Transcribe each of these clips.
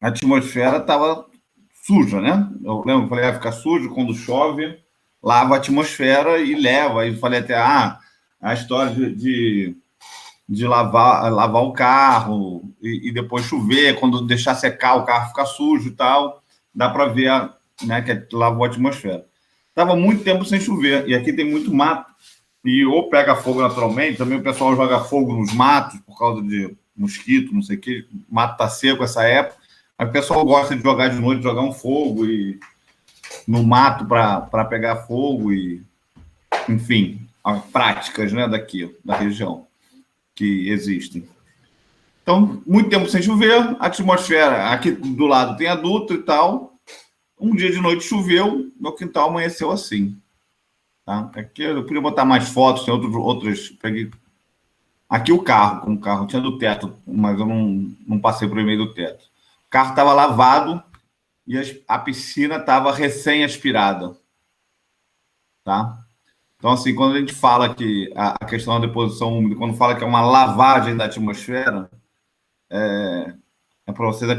a atmosfera estava suja, né? Eu lembro, eu falei, fica sujo quando chove, lava a atmosfera e leva. E falei até, a história de lavar o carro e depois chover, quando deixar secar o carro fica sujo e tal, dá para ver, né, que lavou a atmosfera. Estava muito tempo sem chover, e aqui tem muito mato, e ou pega fogo naturalmente, também o pessoal joga fogo nos matos por causa de mosquito, não sei o que, o mato está seco essa época, mas o pessoal gosta de jogar de noite, jogar um fogo e no mato para pegar fogo e, enfim, práticas, né, daqui, da região que existem. Então, muito tempo sem chover, a atmosfera aqui do lado tem adulto e tal. Um dia de noite choveu, meu quintal amanheceu assim. Tá? Aqui eu podia botar mais fotos, tem outras. Peguei aqui o carro, com o carro tinha do teto, mas eu não passei por meio do teto. O carro estava lavado e a piscina estava recém-aspirada. Tá? Então, assim, quando a gente fala que a questão da deposição úmida, quando fala que é uma lavagem da atmosfera, é para vocês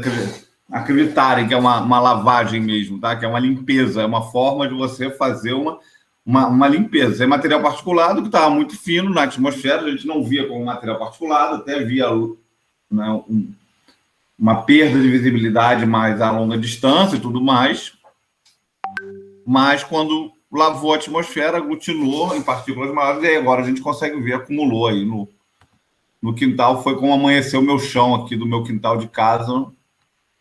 acreditarem que é uma lavagem mesmo, tá? Que é uma limpeza, é uma forma de você fazer uma limpeza. É material particulado que estava muito fino na atmosfera, a gente não via como material particulado, até via, né, uma perda de visibilidade mais a longa distância e tudo mais. Mas quando lavou a atmosfera, aglutinou em partículas maiores, e aí agora a gente consegue ver, acumulou aí no quintal. Foi como amanheceu o meu chão aqui do meu quintal de casa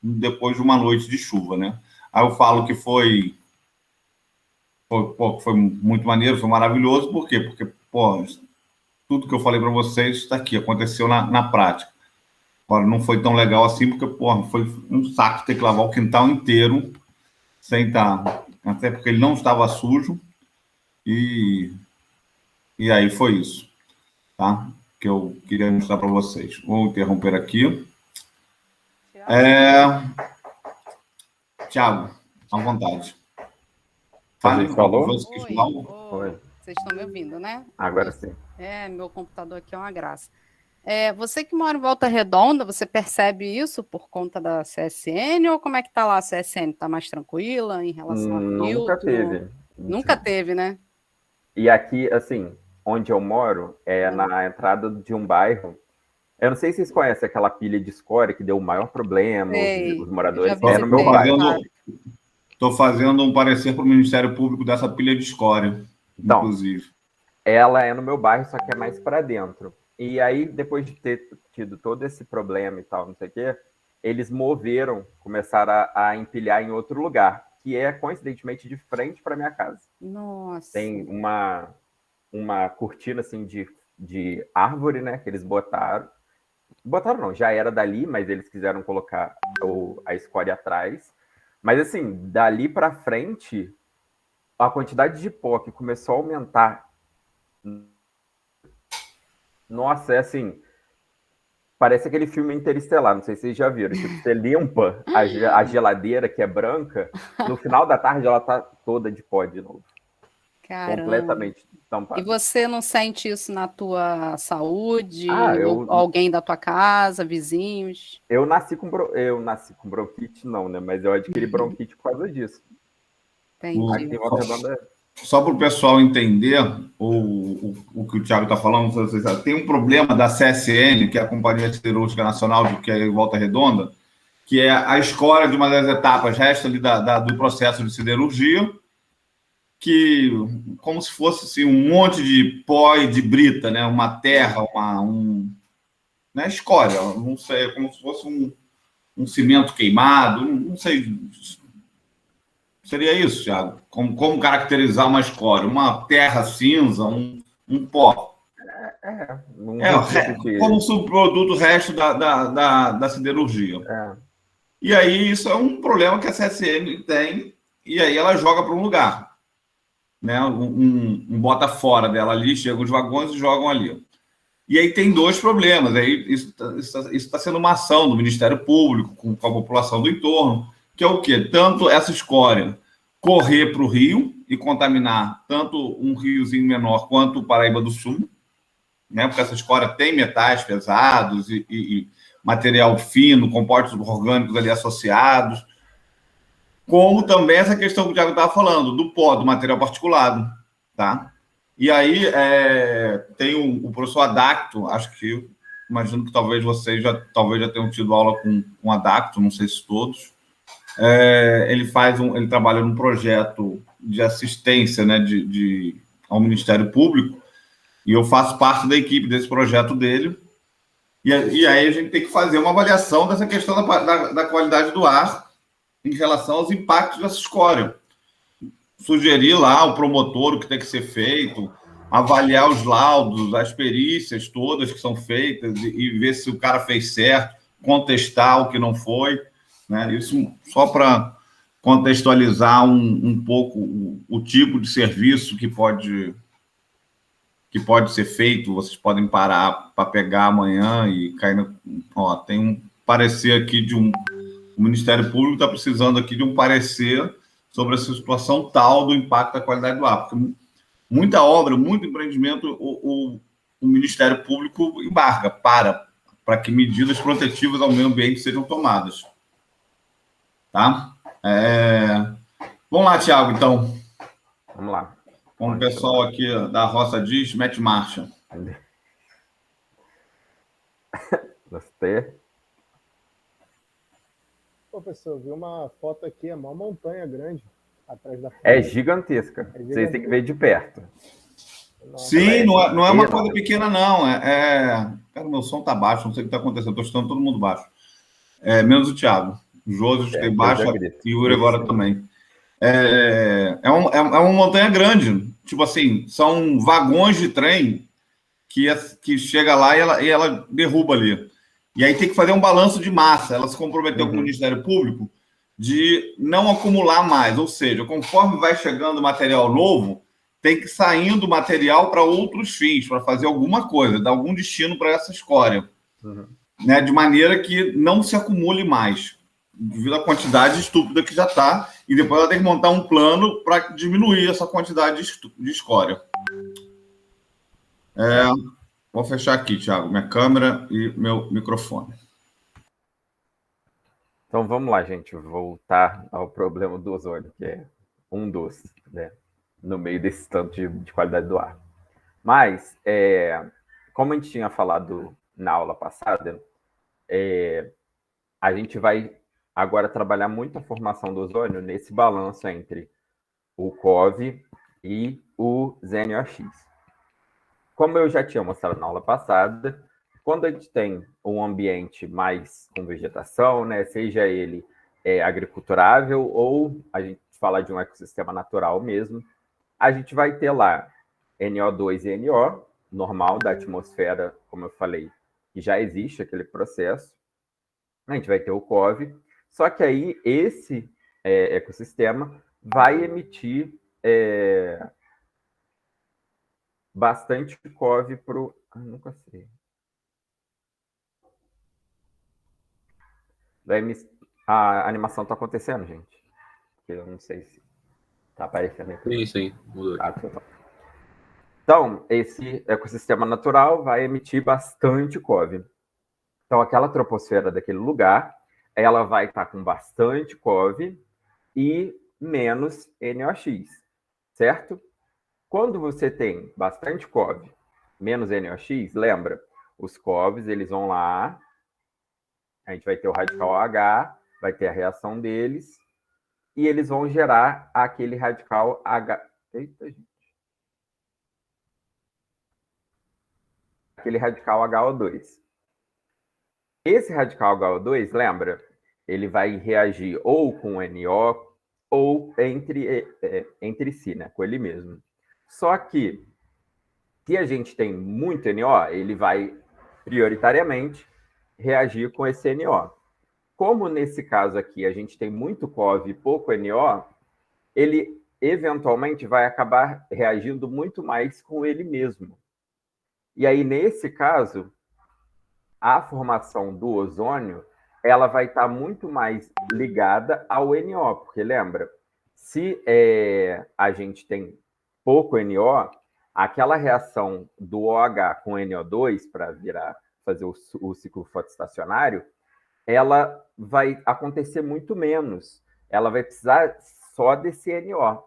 depois de uma noite de chuva, né? Aí eu falo que foi muito maneiro, foi maravilhoso. Por quê? Porque, pô, tudo que eu falei para vocês está aqui, aconteceu na prática. Agora, não foi tão legal assim, porque, pô, foi um saco ter que lavar o quintal inteiro sem estar... Até porque ele não estava sujo. E aí foi isso, tá? Que eu queria mostrar para vocês. Vou interromper aqui. Tiago, à vontade. Fale, falou? Oi. Vocês estão me ouvindo, né? Agora sim. Meu computador aqui é uma graça. Você que mora em Volta Redonda, você percebe isso por conta da CSN ou como é que está lá a CSN? Está mais tranquila em relação a filtro? Nunca teve. Nunca teve, né? E aqui, assim, onde eu moro, é na entrada de um bairro. Eu não sei se vocês conhecem aquela pilha de escória que deu o maior problema, os moradores. É no meu bairro. Estou fazendo um parecer para o Ministério Público dessa pilha de escória, então, inclusive. Ela é no meu bairro, só que é mais para dentro. E aí, depois de ter tido todo esse problema e tal, não sei o quê, eles começaram a empilhar em outro lugar, que é, coincidentemente, de frente para minha casa. Nossa. Tem uma cortina, assim, de árvore, né, que eles botaram. Botaram não, já era dali, mas eles quiseram colocar a escória atrás. Mas, assim, dali para frente, a quantidade de pó que começou a aumentar. Nossa, é assim, parece aquele filme Interestelar, não sei se vocês já viram. Tipo, você limpa a geladeira, que é branca, no final da tarde ela tá toda de pó de novo. Caramba. Completamente tampada. E você não sente isso na tua saúde? Alguém da tua casa, vizinhos? Eu nasci com bronquite, não, né? Mas eu adquiri bronquite por causa disso. Entendi. Só para o pessoal entender o que o Thiago está falando, tem um problema da CSN, que é a Companhia Siderúrgica Nacional, que é em Volta Redonda, que é a escória de uma das etapas, resta ali do processo de siderurgia, que como se fosse assim, um monte de pó e de brita, né? Uma terra, né? Escória, não sei, como se fosse um cimento queimado, não sei. Seria isso, Thiago? Como caracterizar uma escória? Uma terra cinza, um pó. Como subproduto resto da siderurgia. E aí isso é um problema que a CSN tem, e aí ela joga para um lugar. Né? Bota fora dela ali, chegam os vagões e jogam ali. E aí tem dois problemas. Aí isso está sendo uma ação do Ministério Público com a população do entorno, que é o quê? Tanto essa escória correr para o rio e contaminar tanto um riozinho menor quanto o Paraíba do Sul, né? Porque essa escória tem metais pesados e material fino, compostos orgânicos ali associados, como também essa questão que o Thiago estava falando, do pó, do material particulado, tá? E aí tem o professor Adacto, acho que, imagino que talvez vocês já tenham tido aula com Adacto, não sei se todos. Ele trabalha num projeto de assistência, né, ao Ministério Público, e eu faço parte da equipe desse projeto dele. E aí a gente tem que fazer uma avaliação dessa questão da qualidade do ar em relação aos impactos dessa escória. Sugerir lá o promotor o que tem que ser feito, avaliar os laudos, as perícias todas que são feitas e ver se o cara fez certo, contestar o que não foi, né? Isso só para contextualizar um pouco o tipo de serviço que pode ser feito. Vocês podem parar para pegar amanhã e cair tem um parecer aqui o Ministério Público está precisando aqui de um parecer sobre essa situação tal do impacto da qualidade do ar, porque muita obra, muito empreendimento, o Ministério Público embarga para que medidas protetivas ao meio ambiente sejam tomadas. Tá? Vamos lá, Thiago, então. Vamos lá. Como o pessoal aqui da roça diz, mete marcha. Gostei. Professor, vi uma foto aqui, é uma montanha grande atrás da foto. É gigantesca. Vocês têm que ver de perto. Nossa. Sim, não é uma coisa pequena, não. Cara, meu som tá baixo, não sei o que está acontecendo. Estou escutando todo mundo baixo. Menos o Thiago. O José tem baixo e o Yuri agora também. É uma montanha grande. Tipo assim, são vagões de trem que chega lá e ela derruba ali. E aí tem que fazer um balanço de massa. Ela se comprometeu com o Ministério Público de não acumular mais. Ou seja, conforme vai chegando material novo, tem que ir saindo material para outros fins, para fazer alguma coisa, dar algum destino para essa escória. Né? De maneira que não se acumule mais, devido à quantidade estúpida que já está, e depois ela tem que montar um plano para diminuir essa quantidade de escória. Vou fechar aqui, Thiago, minha câmera e meu microfone. Então vamos lá, gente, voltar ao problema do ozônio, que é um dos, né, no meio desse tanto de qualidade do ar. Mas, como a gente tinha falado na aula passada, a gente vai agora trabalhar muito a formação do ozônio nesse balanço entre o COV e o ZNOx. Como eu já tinha mostrado na aula passada, quando a gente tem um ambiente mais com vegetação, né, seja ele agriculturável ou a gente fala de um ecossistema natural mesmo, a gente vai ter lá NO2 e NO, normal da atmosfera, como eu falei, que já existe aquele processo. A gente vai ter o COV, só que aí esse ecossistema vai emitir bastante COV para o... nunca sei. A animação está acontecendo, gente? Eu não sei se está aparecendo aqui. Sim, mudou. Então, esse ecossistema natural vai emitir bastante COV. Então, aquela troposfera daquele lugar, ela vai estar com bastante COV e menos NOx, certo? Quando você tem bastante COV, menos NOx, lembra, os COVs, eles vão lá, a gente vai ter o radical H, vai ter a reação deles, e eles vão gerar aquele radical H... Eita, gente. Aquele radical HO2. Esse radical HO2, lembra? Ele vai reagir ou com o NO ou entre si, né? Com ele mesmo. Só que, se a gente tem muito NO, ele vai prioritariamente reagir com esse NO. Como nesse caso aqui a gente tem muito COV e pouco NO, ele eventualmente vai acabar reagindo muito mais com ele mesmo. E aí, nesse caso, a formação do ozônio, ela vai estar muito mais ligada ao NO, porque lembra, se a gente tem pouco NO, aquela reação do OH com NO2 para virar fazer o ciclo fotoestacionário, ela vai acontecer muito menos. Ela vai precisar só desse NO.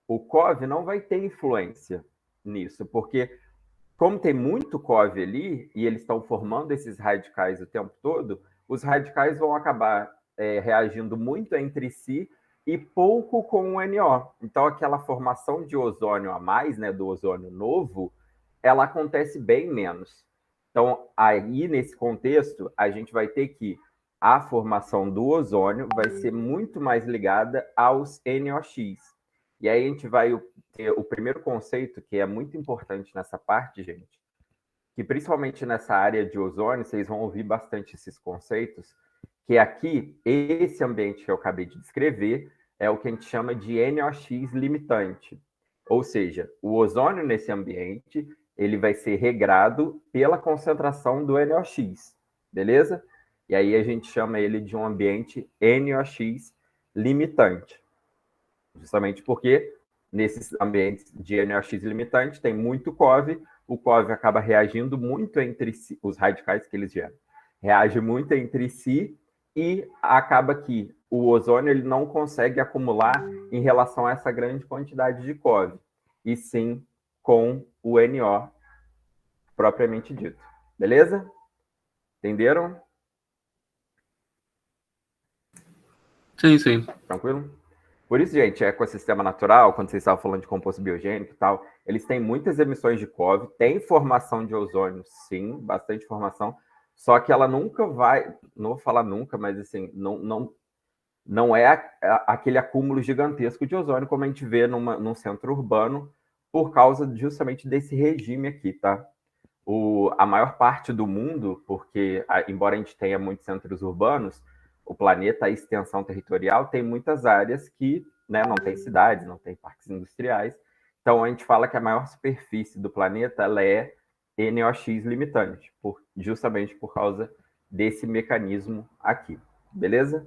O COV não vai ter influência nisso, porque como tem muito COV ali, e eles estão formando esses radicais o tempo todo, os radicais vão acabar reagindo muito entre si e pouco com o NO. Então, aquela formação de ozônio a mais, né, do ozônio novo, ela acontece bem menos. Então, aí, nesse contexto, a gente vai ter que a formação do ozônio vai ser muito mais ligada aos NOx. E aí a gente vai ter o primeiro conceito, que é muito importante nessa parte, gente, que principalmente nessa área de ozônio, vocês vão ouvir bastante esses conceitos, que aqui, esse ambiente que eu acabei de descrever, é o que a gente chama de NOx limitante. Ou seja, o ozônio nesse ambiente, ele vai ser regrado pela concentração do NOx, beleza? E aí a gente chama ele de um ambiente NOx limitante. Justamente porque nesses ambientes de NOx limitante tem muito COV, o COV acaba reagindo muito entre si, os radicais que eles geram, reage muito entre si e acaba que o ozônio ele não consegue acumular em relação a essa grande quantidade de COV, e sim com o NO propriamente dito. Beleza? Entenderam? Sim. Tranquilo? Por isso, gente, ecossistema natural, quando vocês estavam falando de composto biogênico e tal, eles têm muitas emissões de COV, tem formação de ozônio, sim, bastante formação, só que ela nunca vai, não vou falar nunca, mas assim, não é aquele acúmulo gigantesco de ozônio como a gente vê num centro urbano, por causa justamente desse regime aqui, tá? A maior parte do mundo, porque embora a gente tenha muitos centros urbanos, o planeta, a extensão territorial, tem muitas áreas que, né, não tem cidades, não tem parques industriais. Então, a gente fala que a maior superfície do planeta ela é NOx limitante, justamente por causa desse mecanismo aqui. Beleza?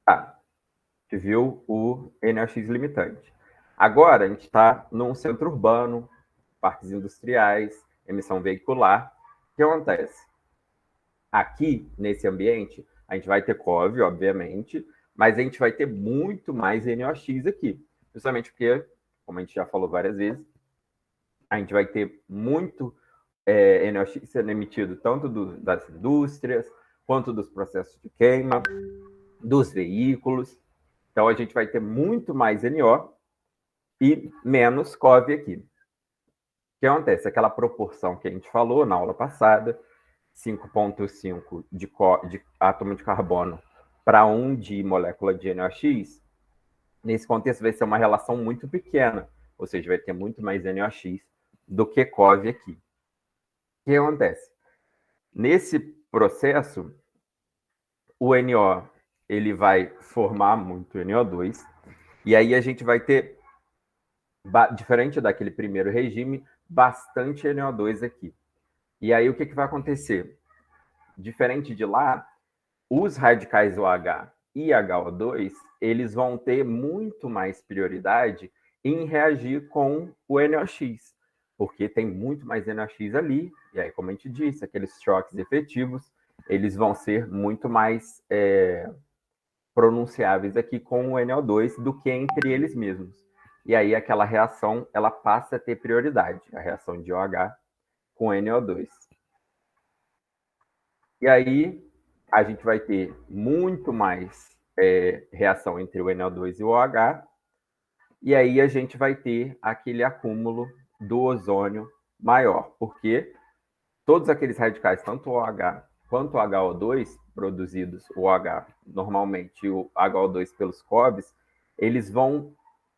Tá. A gente viu o NOx limitante. Agora, a gente está num centro urbano, parques industriais, emissão veicular. O que acontece? Aqui, nesse ambiente, a gente vai ter COV, obviamente, mas a gente vai ter muito mais NOx aqui. Justamente porque, como a gente já falou várias vezes, a gente vai ter muito NOx sendo emitido tanto das indústrias, quanto dos processos de queima, dos veículos. Então, a gente vai ter muito mais NO e menos COV aqui. O que acontece? Aquela proporção que a gente falou na aula passada, 5,5 de átomo de carbono para 1 de molécula de NOx, nesse contexto vai ser uma relação muito pequena, ou seja, vai ter muito mais NOx do que COV aqui. O que acontece? Nesse processo, o NO ele vai formar muito NO2, e aí a gente vai ter, diferente daquele primeiro regime, bastante NO2 aqui. E aí o que vai acontecer? Diferente de lá, os radicais OH e HO2, eles vão ter muito mais prioridade em reagir com o NOx, porque tem muito mais NOx ali, e aí, como a gente disse, aqueles choques efetivos, eles vão ser muito mais pronunciáveis aqui com o NO2 do que entre eles mesmos. E aí aquela reação, ela passa a ter prioridade, a reação de OH com NO2. E aí a gente vai ter muito mais reação entre o NO2 e o OH, e aí a gente vai ter aquele acúmulo do ozônio maior, porque todos aqueles radicais, tanto o OH quanto o HO2 produzidos, o OH normalmente e o HO2 pelos COVs, eles vão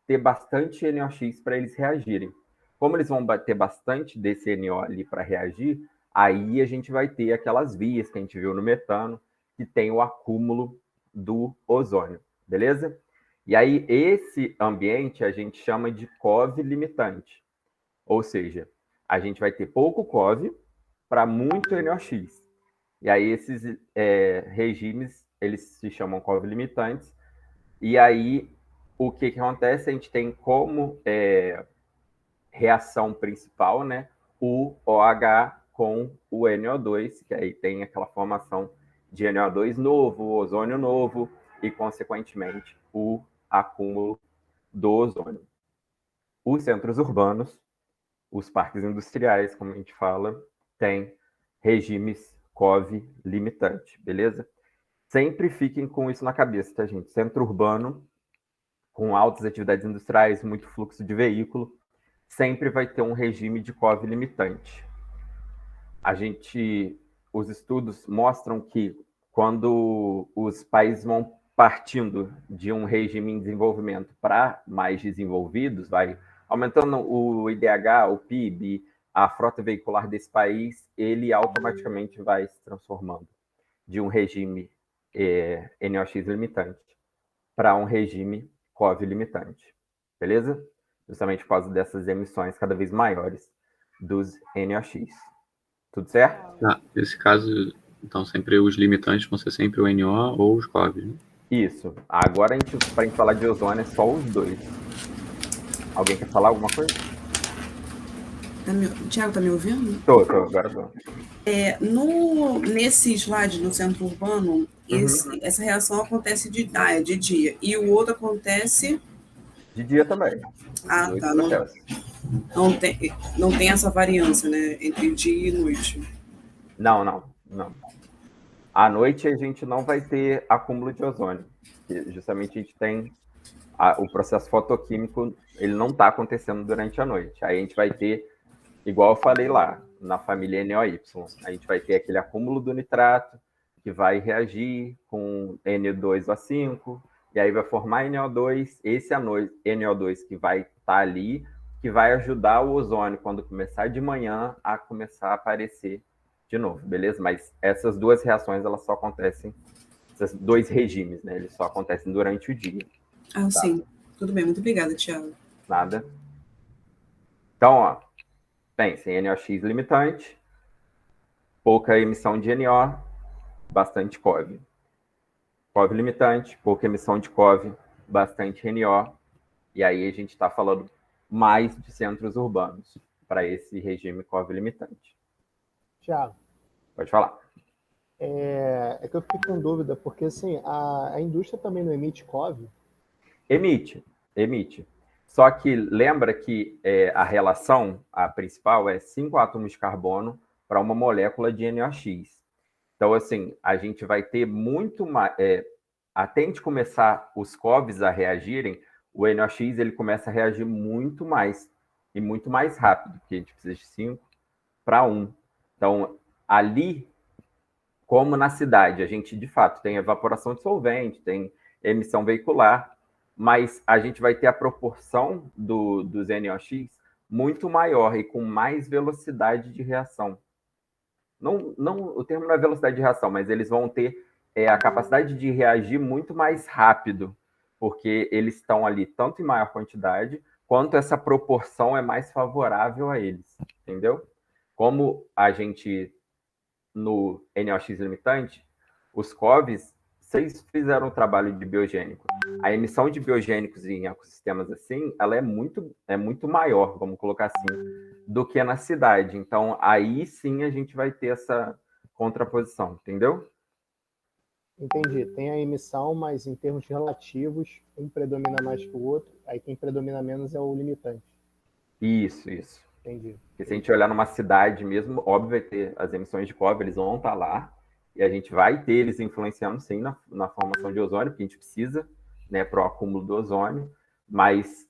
ter bastante NOx para eles reagirem. Como eles vão ter bastante desse NO ali para reagir, aí a gente vai ter aquelas vias que a gente viu no metano, que tem o acúmulo do ozônio, beleza? E aí esse ambiente a gente chama de COV limitante, ou seja, a gente vai ter pouco COV para muito NOx. E aí esses regimes, eles se chamam COV limitantes, e aí o que acontece? A gente tem como reação principal, né? O OH com o NO2, que aí tem aquela formação de NO2 novo, ozônio novo e, consequentemente, o acúmulo do ozônio. Os centros urbanos, os parques industriais, como a gente fala, têm regimes COV limitante, beleza? Sempre fiquem com isso na cabeça, tá, gente? Centro urbano, com altas atividades industriais, muito fluxo de veículo, sempre vai ter um regime de COV limitante. Os estudos mostram que quando os países vão partindo de um regime em desenvolvimento para mais desenvolvidos, vai aumentando o IDH, o PIB, a frota veicular desse país, ele automaticamente vai se transformando de um regime NOx limitante para um regime COV limitante, beleza? Justamente por causa dessas emissões cada vez maiores dos NOx. Tudo certo? Nesse caso, então, sempre os limitantes vão ser sempre o NO ou os COV, né? Isso. Agora, para a gente falar de ozônio, é só os dois. Alguém quer falar alguma coisa? Tiago, tá me ouvindo? Tô, agora tô. Nesse slide no centro urbano, essa reação acontece de dia. E o outro acontece... De dia também. Ah, tá. Não tem essa variância, né? Entre dia e noite. Não. À noite a gente não vai ter acúmulo de ozônio. Justamente a gente tem o processo fotoquímico, ele não está acontecendo durante a noite. Aí a gente vai ter, igual eu falei lá, na família NOY, a gente vai ter aquele acúmulo do nitrato, que vai reagir com N2O5, e aí vai formar NO2, esse NO2 que vai estar ali, que vai ajudar o ozônio, quando começar de manhã, a começar a aparecer de novo, beleza? Mas essas duas reações, elas só acontecem, esses dois regimes, né? Eles só acontecem durante o dia. Ah, tá? Sim. Tudo bem, muito obrigada, Tiago. Nada. Então, ó, pensem, NOx limitante, pouca emissão de NO, bastante COV. COV limitante, pouca emissão de COV, bastante NO. E aí a gente está falando mais de centros urbanos para esse regime COV limitante. Tiago. Pode falar. É que eu fiquei com dúvida, porque assim, a indústria também não emite COV? Emite. Só que lembra que a relação, a principal, é 5 átomos de carbono para uma molécula de NOx. Então, assim, a gente vai ter muito mais... até a gente começar os COVs a reagirem, o NOx ele começa a reagir muito mais, e muito mais rápido, porque a gente precisa de 5 para 1. Então, ali, como na cidade, a gente, de fato, tem evaporação de solvente, tem emissão veicular, mas a gente vai ter a proporção dos NOx muito maior e com mais velocidade de reação. Não, o termo não é velocidade de reação, mas eles vão ter a capacidade de reagir muito mais rápido, porque eles estão ali tanto em maior quantidade, quanto essa proporção é mais favorável a eles, entendeu? Como a gente, no NOx limitante, os COVs, vocês fizeram um trabalho de biogênico. A emissão de biogênicos em ecossistemas assim, ela é muito maior, vamos colocar assim, do que na cidade. Então, aí sim a gente vai ter essa contraposição, entendeu? Entendi. Tem a emissão, mas em termos relativos, um predomina mais que o outro, aí quem predomina menos é o limitante. Isso. Entendi. Porque se a gente olhar numa cidade mesmo, óbvio, vai ter as emissões de COV, eles vão estar lá, e a gente vai ter eles influenciando, sim, na formação de ozônio, porque a gente precisa, né, para o acúmulo do ozônio, mas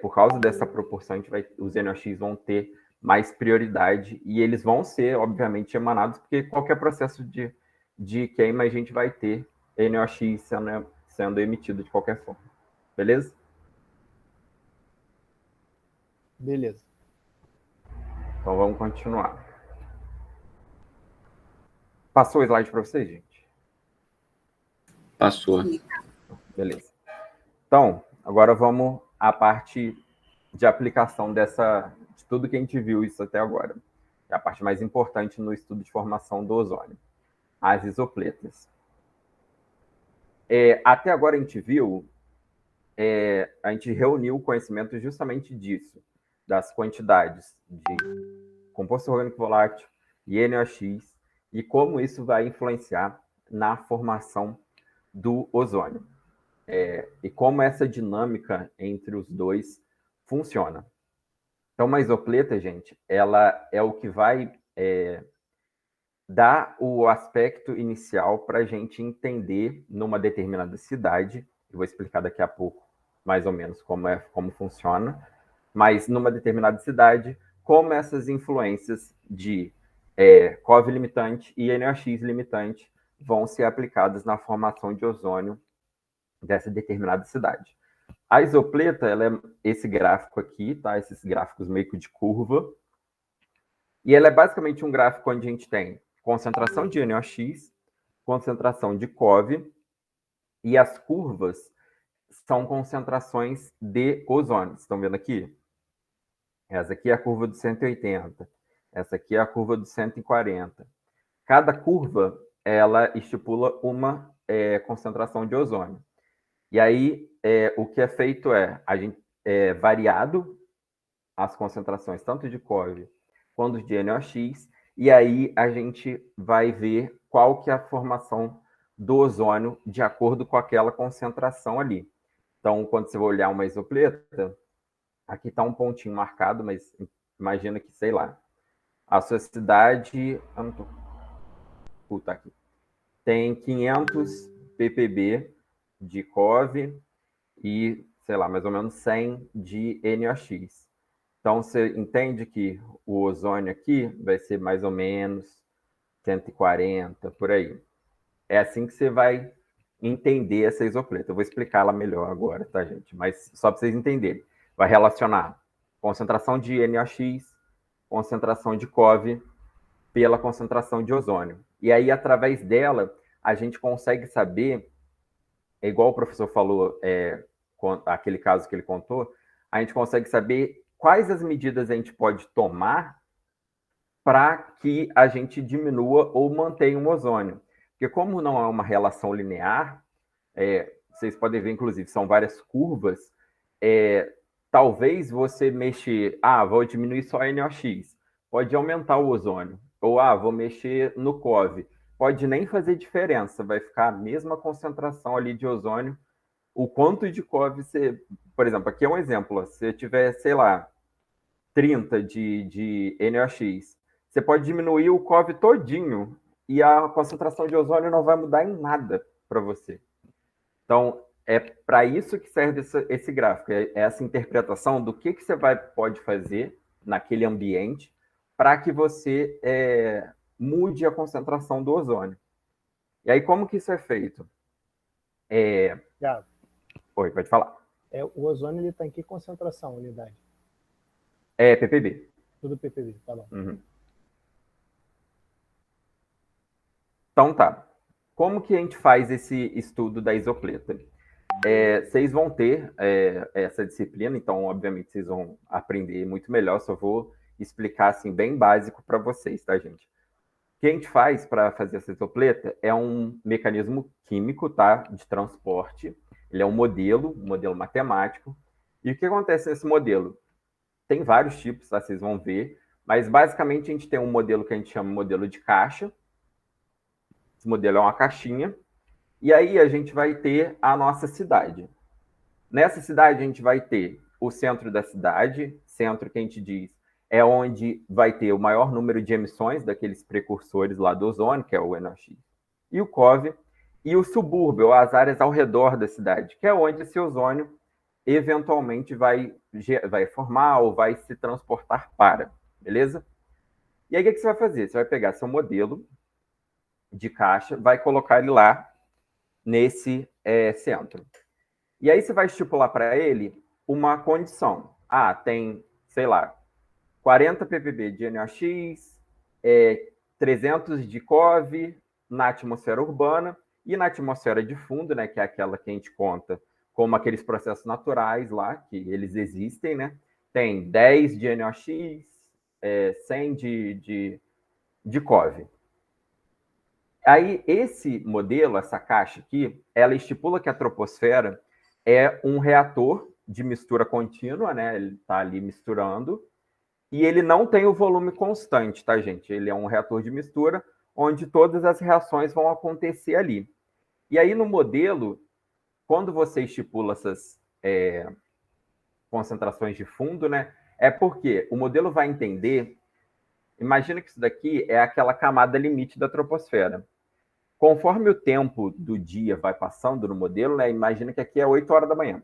por causa dessa proporção, os NOx vão ter mais prioridade, e eles vão ser, obviamente, emanados, porque qualquer processo de queima a gente vai ter NOx sendo emitido de qualquer forma. Beleza? Beleza. Então vamos continuar. Passou o slide para vocês, gente? Passou. Beleza. Então, agora vamos à parte de aplicação de tudo que a gente viu isso até agora. É a parte mais importante no estudo de formação do ozônio. As isopletas. Até agora a gente viu, a gente reuniu o conhecimento justamente disso, das quantidades de composto orgânico volátil e NOx e como isso vai influenciar na formação do ozônio. E como essa dinâmica entre os dois funciona. Então, uma isopleta, gente, ela é o que vai dar o aspecto inicial para a gente entender numa determinada cidade. Eu vou explicar daqui a pouco mais ou menos como funciona, mas numa determinada cidade, como essas influências de COV limitante e NOx limitante vão ser aplicadas na formação de ozônio dessa determinada cidade. A isopleta, ela é esse gráfico aqui, tá? Esses gráficos meio que de curva. E ela é basicamente um gráfico onde a gente tem concentração de NOx, concentração de COV, e as curvas são concentrações de ozônio. Estão vendo aqui? Essa aqui é a curva do 180. Essa aqui é a curva do 140. Cada curva, ela estipula uma concentração de ozônio. E aí, o que é feito é variado as concentrações tanto de COV quanto de NOx, e aí a gente vai ver qual que é a formação do ozônio de acordo com aquela concentração ali. Então, quando você vai olhar uma isopleta, aqui está um pontinho marcado, mas imagina que, sei lá, a sua cidade aqui, tem 500 ppb de COV e, sei lá, mais ou menos 100 de NOx. Então, você entende que o ozônio aqui vai ser mais ou menos 140, por aí. É assim que você vai entender essa isopleta. Eu vou explicar ela melhor agora, tá, gente? Mas só para vocês entenderem. Vai relacionar concentração de NOx, concentração de COV pela concentração de ozônio. E aí, através dela, a gente consegue saber, igual o professor falou, aquele caso que ele contou, a gente consegue saber quais as medidas a gente pode tomar para que a gente diminua ou mantenha o ozônio. Porque como não é uma relação linear, vocês podem ver, inclusive, são várias curvas, talvez você mexer, vou diminuir só a NOx, pode aumentar o ozônio. Ou, vou mexer no COV, pode nem fazer diferença, vai ficar a mesma concentração ali de ozônio. O quanto de COV você... Por exemplo, aqui é um exemplo. Se você tiver, sei lá, 30 de NOx, você pode diminuir o COV todinho e a concentração de ozônio não vai mudar em nada para você. Então, é para isso que serve esse gráfico, essa interpretação do que você pode fazer naquele ambiente para que você mude a concentração do ozônio. E aí, como que isso é feito? Oi, pode falar. O ozônio está em que concentração, unidade? ppb. Tudo ppb, tá bom. Uhum. Então tá. Como que a gente faz esse estudo da isopleta? Vocês vão ter essa disciplina, então, obviamente, vocês vão aprender muito melhor. Só vou explicar, assim, bem básico para vocês, tá, gente? O que a gente faz para fazer essa isopleta é um mecanismo químico, tá, de transporte. Ele é um modelo matemático. E o que acontece nesse modelo? Tem vários tipos, tá? Vocês vão ver, mas basicamente a gente tem um modelo que a gente chama de modelo de caixa. Esse modelo é uma caixinha. E aí a gente vai ter a nossa cidade. Nessa cidade a gente vai ter o centro da cidade, centro que a gente diz é onde vai ter o maior número de emissões daqueles precursores lá do ozônio, que é o NOx, e o COV, e o subúrbio, as áreas ao redor da cidade, que é onde esse ozônio eventualmente vai formar ou vai se transportar para, beleza? E aí o que você vai fazer? Você vai pegar seu modelo de caixa, vai colocar ele lá nesse centro. E aí você vai estipular para ele uma condição. Tem, sei lá, 40 ppb de NOx, 300 de COV na atmosfera urbana e na atmosfera de fundo, né, que é aquela que a gente conta como aqueles processos naturais lá, que eles existem, né? Tem 10 de NOx, 100 de COV. Aí, esse modelo, essa caixa aqui, ela estipula que a troposfera é um reator de mistura contínua, né? Ele está ali misturando. E ele não tem o volume constante, tá, gente? Ele é um reator de mistura onde todas as reações vão acontecer ali. E aí, no modelo, quando você estipula essas concentrações de fundo, né? É porque o modelo vai entender... Imagina que isso daqui é aquela camada limite da troposfera. Conforme o tempo do dia vai passando no modelo, né? Imagina que aqui é 8 horas da manhã.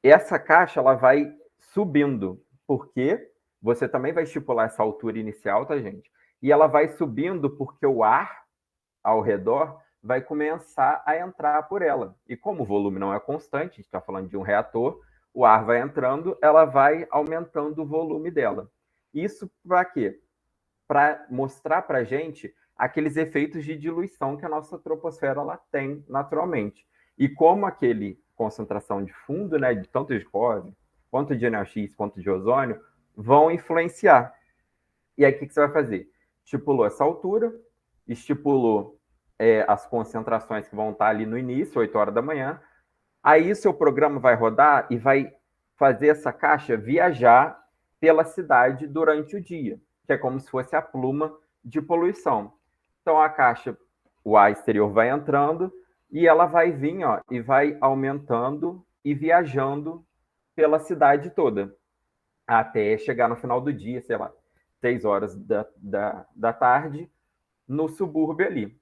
Essa caixa, ela vai subindo, porque você também vai estipular essa altura inicial, tá, gente? E ela vai subindo porque o ar ao redor vai começar a entrar por ela. E como o volume não é constante, a gente está falando de um reator, o ar vai entrando, ela vai aumentando o volume dela. Isso para quê? Para mostrar para a gente aqueles efeitos de diluição que a nossa troposfera ela tem naturalmente. E como aquele concentração de fundo, né, de tanto de COV, quanto de NOx, quanto de ozônio, vão influenciar. E aí o que você vai fazer? Estipulou essa altura, estipulou as concentrações que vão estar ali no início, 8 horas da manhã. Aí o seu programa vai rodar e vai fazer essa caixa viajar pela cidade durante o dia, que é como se fosse a pluma de poluição. Então a caixa, o ar exterior vai entrando e ela vai vir, ó, e vai aumentando e viajando pela cidade toda, até chegar no final do dia, sei lá, 6 horas da tarde, no subúrbio ali.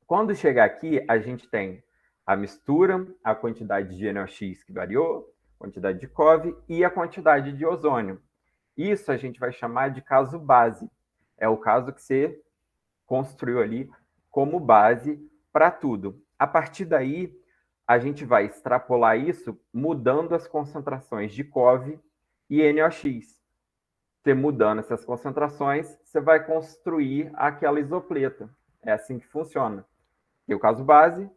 Quando chegar aqui, a gente tem a mistura, a quantidade de NOx que variou, a quantidade de COV e a quantidade de ozônio. Isso a gente vai chamar de caso base. É o caso que você construiu ali como base para tudo. A partir daí, a gente vai extrapolar isso mudando as concentrações de COV e NOx. Você mudando essas concentrações, você vai construir aquela isopleta. É assim que funciona. Tem o caso base,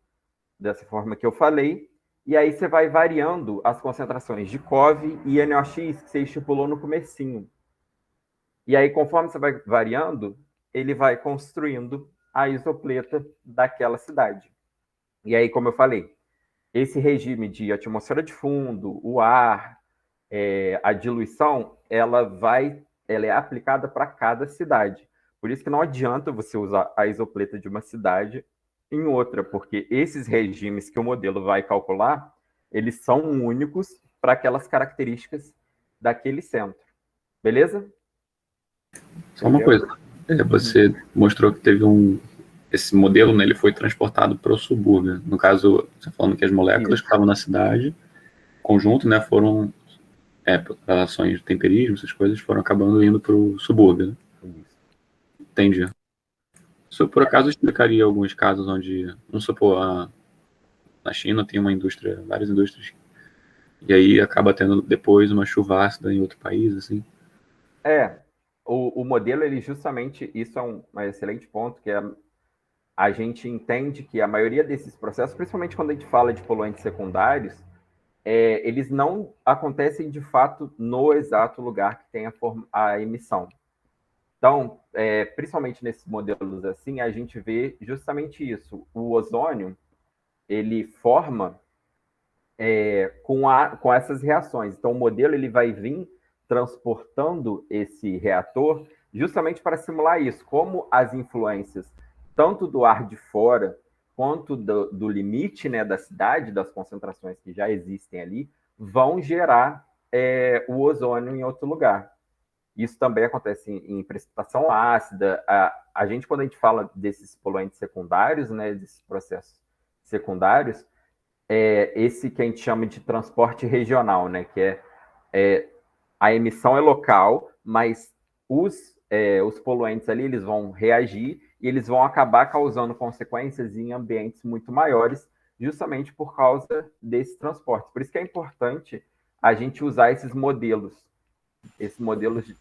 dessa forma que eu falei, e aí você vai variando as concentrações de COV e NOx que você estipulou no comecinho. E aí, conforme você vai variando, ele vai construindo a isopleta daquela cidade. E aí, como eu falei, esse regime de atmosfera de fundo, o ar, a diluição, ela é aplicada para cada cidade. Por isso que não adianta você usar a isopleta de uma cidade em outra, porque esses regimes que o modelo vai calcular, eles são únicos para aquelas características daquele centro. Beleza? Só uma coisa. Você mostrou que teve esse modelo, né, ele foi transportado para o subúrbio. No caso, você falando que as moléculas que estavam na cidade, conjunto, né, foram, relações de temperismo, essas coisas, foram acabando indo para o subúrbio. Né? Entendi. Isso, por acaso, explicaria alguns casos onde, vamos supor, na China tem uma indústria, várias indústrias, e aí acaba tendo depois uma chuva ácida em outro país, assim? O modelo, ele justamente, isso é um excelente ponto, que a gente entende que a maioria desses processos, principalmente quando a gente fala de poluentes secundários, eles não acontecem de fato no exato lugar que tem a emissão. Então, principalmente nesses modelos assim, a gente vê justamente isso. O ozônio, ele forma com essas reações. Então, o modelo ele vai vir transportando esse reator justamente para simular isso, como as influências tanto do ar de fora quanto do limite, né, da cidade, das concentrações que já existem ali, vão gerar o ozônio em outro lugar. Isso também acontece em precipitação ácida. A gente, quando a gente fala desses poluentes secundários, né, desses processos secundários, esse que a gente chama de transporte regional, né, que a emissão é local, mas os poluentes ali eles vão reagir e eles vão acabar causando consequências em ambientes muito maiores, justamente por causa desse transporte. Por isso que é importante a gente usar esses modelos. Esse modelo de...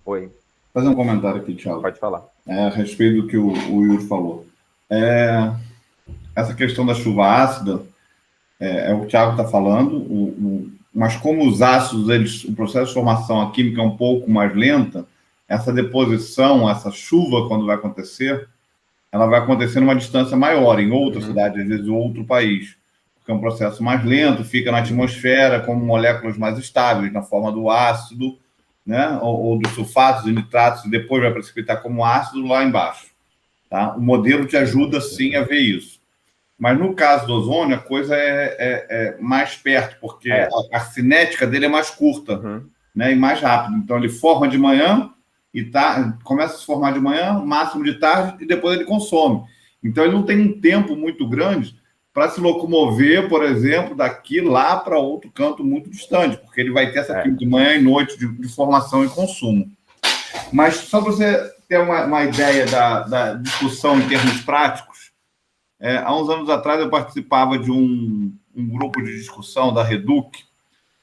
Oi. Vou fazer um comentário aqui, Thiago. Pode falar. A respeito do que o Yuri falou. Essa questão da chuva ácida, o Thiago está falando, mas como os ácidos, o processo de formação química é um pouco mais lenta, essa deposição, essa chuva, quando vai acontecer, ela vai acontecer numa distância maior, em outra cidade, às vezes em outro país. que é um processo mais lento, fica na atmosfera como moléculas mais estáveis, na forma do ácido, né? Ou dos sulfatos e nitratos, e depois vai precipitar como ácido lá embaixo. Tá? O modelo te ajuda, sim, a ver isso. Mas no caso do ozônio, a coisa é mais perto, porque a cinética dele é mais curta, né? E mais rápido. Então, ele forma de manhã, começa a se formar de manhã, máximo de tarde, e depois ele consome. Então, ele não tem um tempo muito grande para se locomover, por exemplo, daqui lá para outro canto muito distante, porque ele vai ter essa química de manhã e noite de formação e consumo. Mas só para você ter uma ideia da discussão em termos práticos, há uns anos atrás eu participava de um grupo de discussão da Reduc.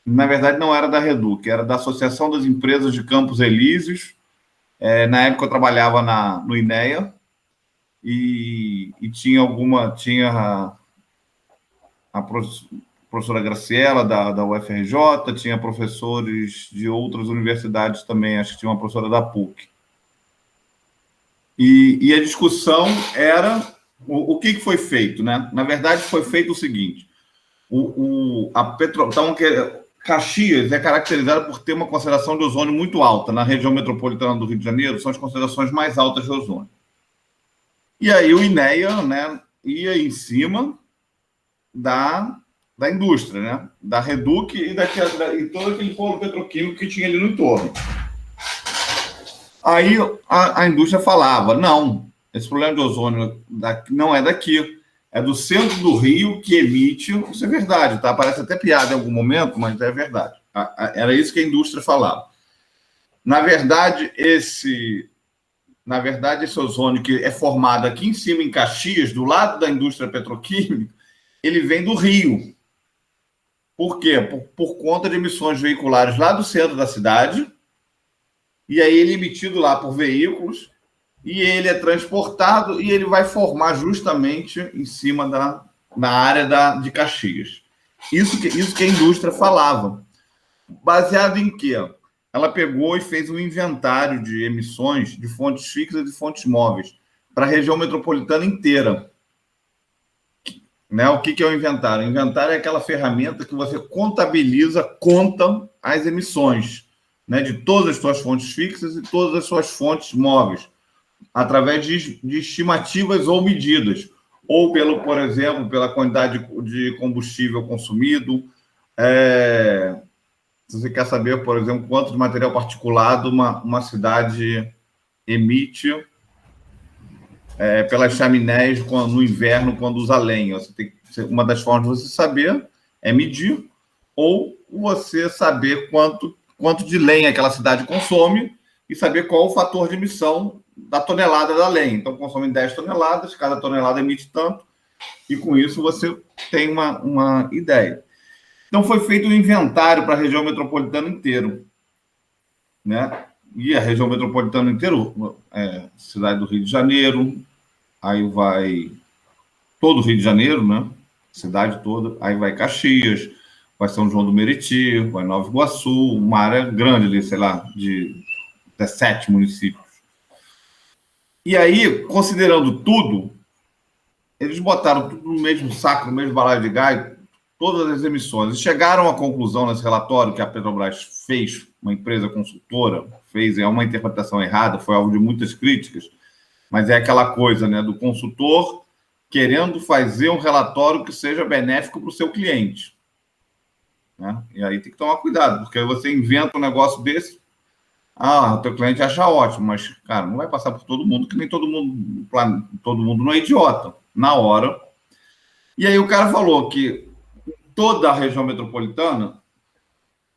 Na verdade, não era da Reduc, era da Associação das Empresas de Campos Elíseos. Na época eu trabalhava no INEA e tinha a professora Graciela, da UFRJ, tinha professores de outras universidades também, acho que tinha uma professora da PUC. E a discussão era o que foi feito, né? Na verdade, foi feito o seguinte: Caxias é caracterizada por ter uma concentração de ozônio muito alta. Na região metropolitana do Rio de Janeiro, são as concentrações mais altas de ozônio. E aí o INEA, né, ia em cima da indústria, né? Da Reduc e todo aquele polo petroquímico que tinha ali no entorno. Aí a indústria falava, não, esse problema de ozônio não é daqui, é do centro do Rio que emite. Isso é verdade, tá? Parece até piada em algum momento, mas é verdade. Era isso que a indústria falava. Na verdade, esse ozônio que é formado aqui em cima, em Caxias, do lado da indústria petroquímica, ele vem do Rio. Por quê? Por conta de emissões veiculares lá do centro da cidade, e aí ele é emitido lá por veículos, e ele é transportado, e ele vai formar justamente em cima na área de Caxias. Isso que a indústria falava. Baseado em quê? Ela pegou e fez um inventário de emissões de fontes fixas e fontes móveis para a região metropolitana inteira. Né? O que é o inventário? O inventário é aquela ferramenta que você conta as emissões, né, de todas as suas fontes fixas e todas as suas fontes móveis, através de estimativas ou medidas, ou por exemplo, pela quantidade de combustível consumido. Se você quer saber, por exemplo, quanto de material particulado uma cidade emite pelas chaminés no inverno, quando usa lenha. Uma das formas de você saber é medir, ou você saber quanto de lenha aquela cidade consome e saber qual o fator de emissão da tonelada da lenha. Então, consome 10 toneladas, cada tonelada emite tanto, e com isso você tem uma ideia. Então, foi feito um inventário para a região metropolitana inteira, né? E a região metropolitana inteira, cidade do Rio de Janeiro, aí vai todo o Rio de Janeiro, né? Cidade toda, aí vai Caxias, vai São João do Meriti, vai Nova Iguaçu, uma área grande ali, sei lá, de 17 municípios. E aí, considerando tudo, eles botaram tudo no mesmo saco, no mesmo balaio de gás, todas as emissões, e chegaram à conclusão nesse relatório que a Petrobras fez, uma empresa consultora, é uma interpretação errada, foi alvo de muitas críticas, mas é aquela coisa, né, do consultor querendo fazer um relatório que seja benéfico para o seu cliente. Né? E aí tem que tomar cuidado, porque você inventa um negócio desse, o teu cliente acha ótimo, mas, cara, não vai passar por todo mundo, que nem todo mundo não é idiota, na hora. E aí o cara falou que toda a região metropolitana,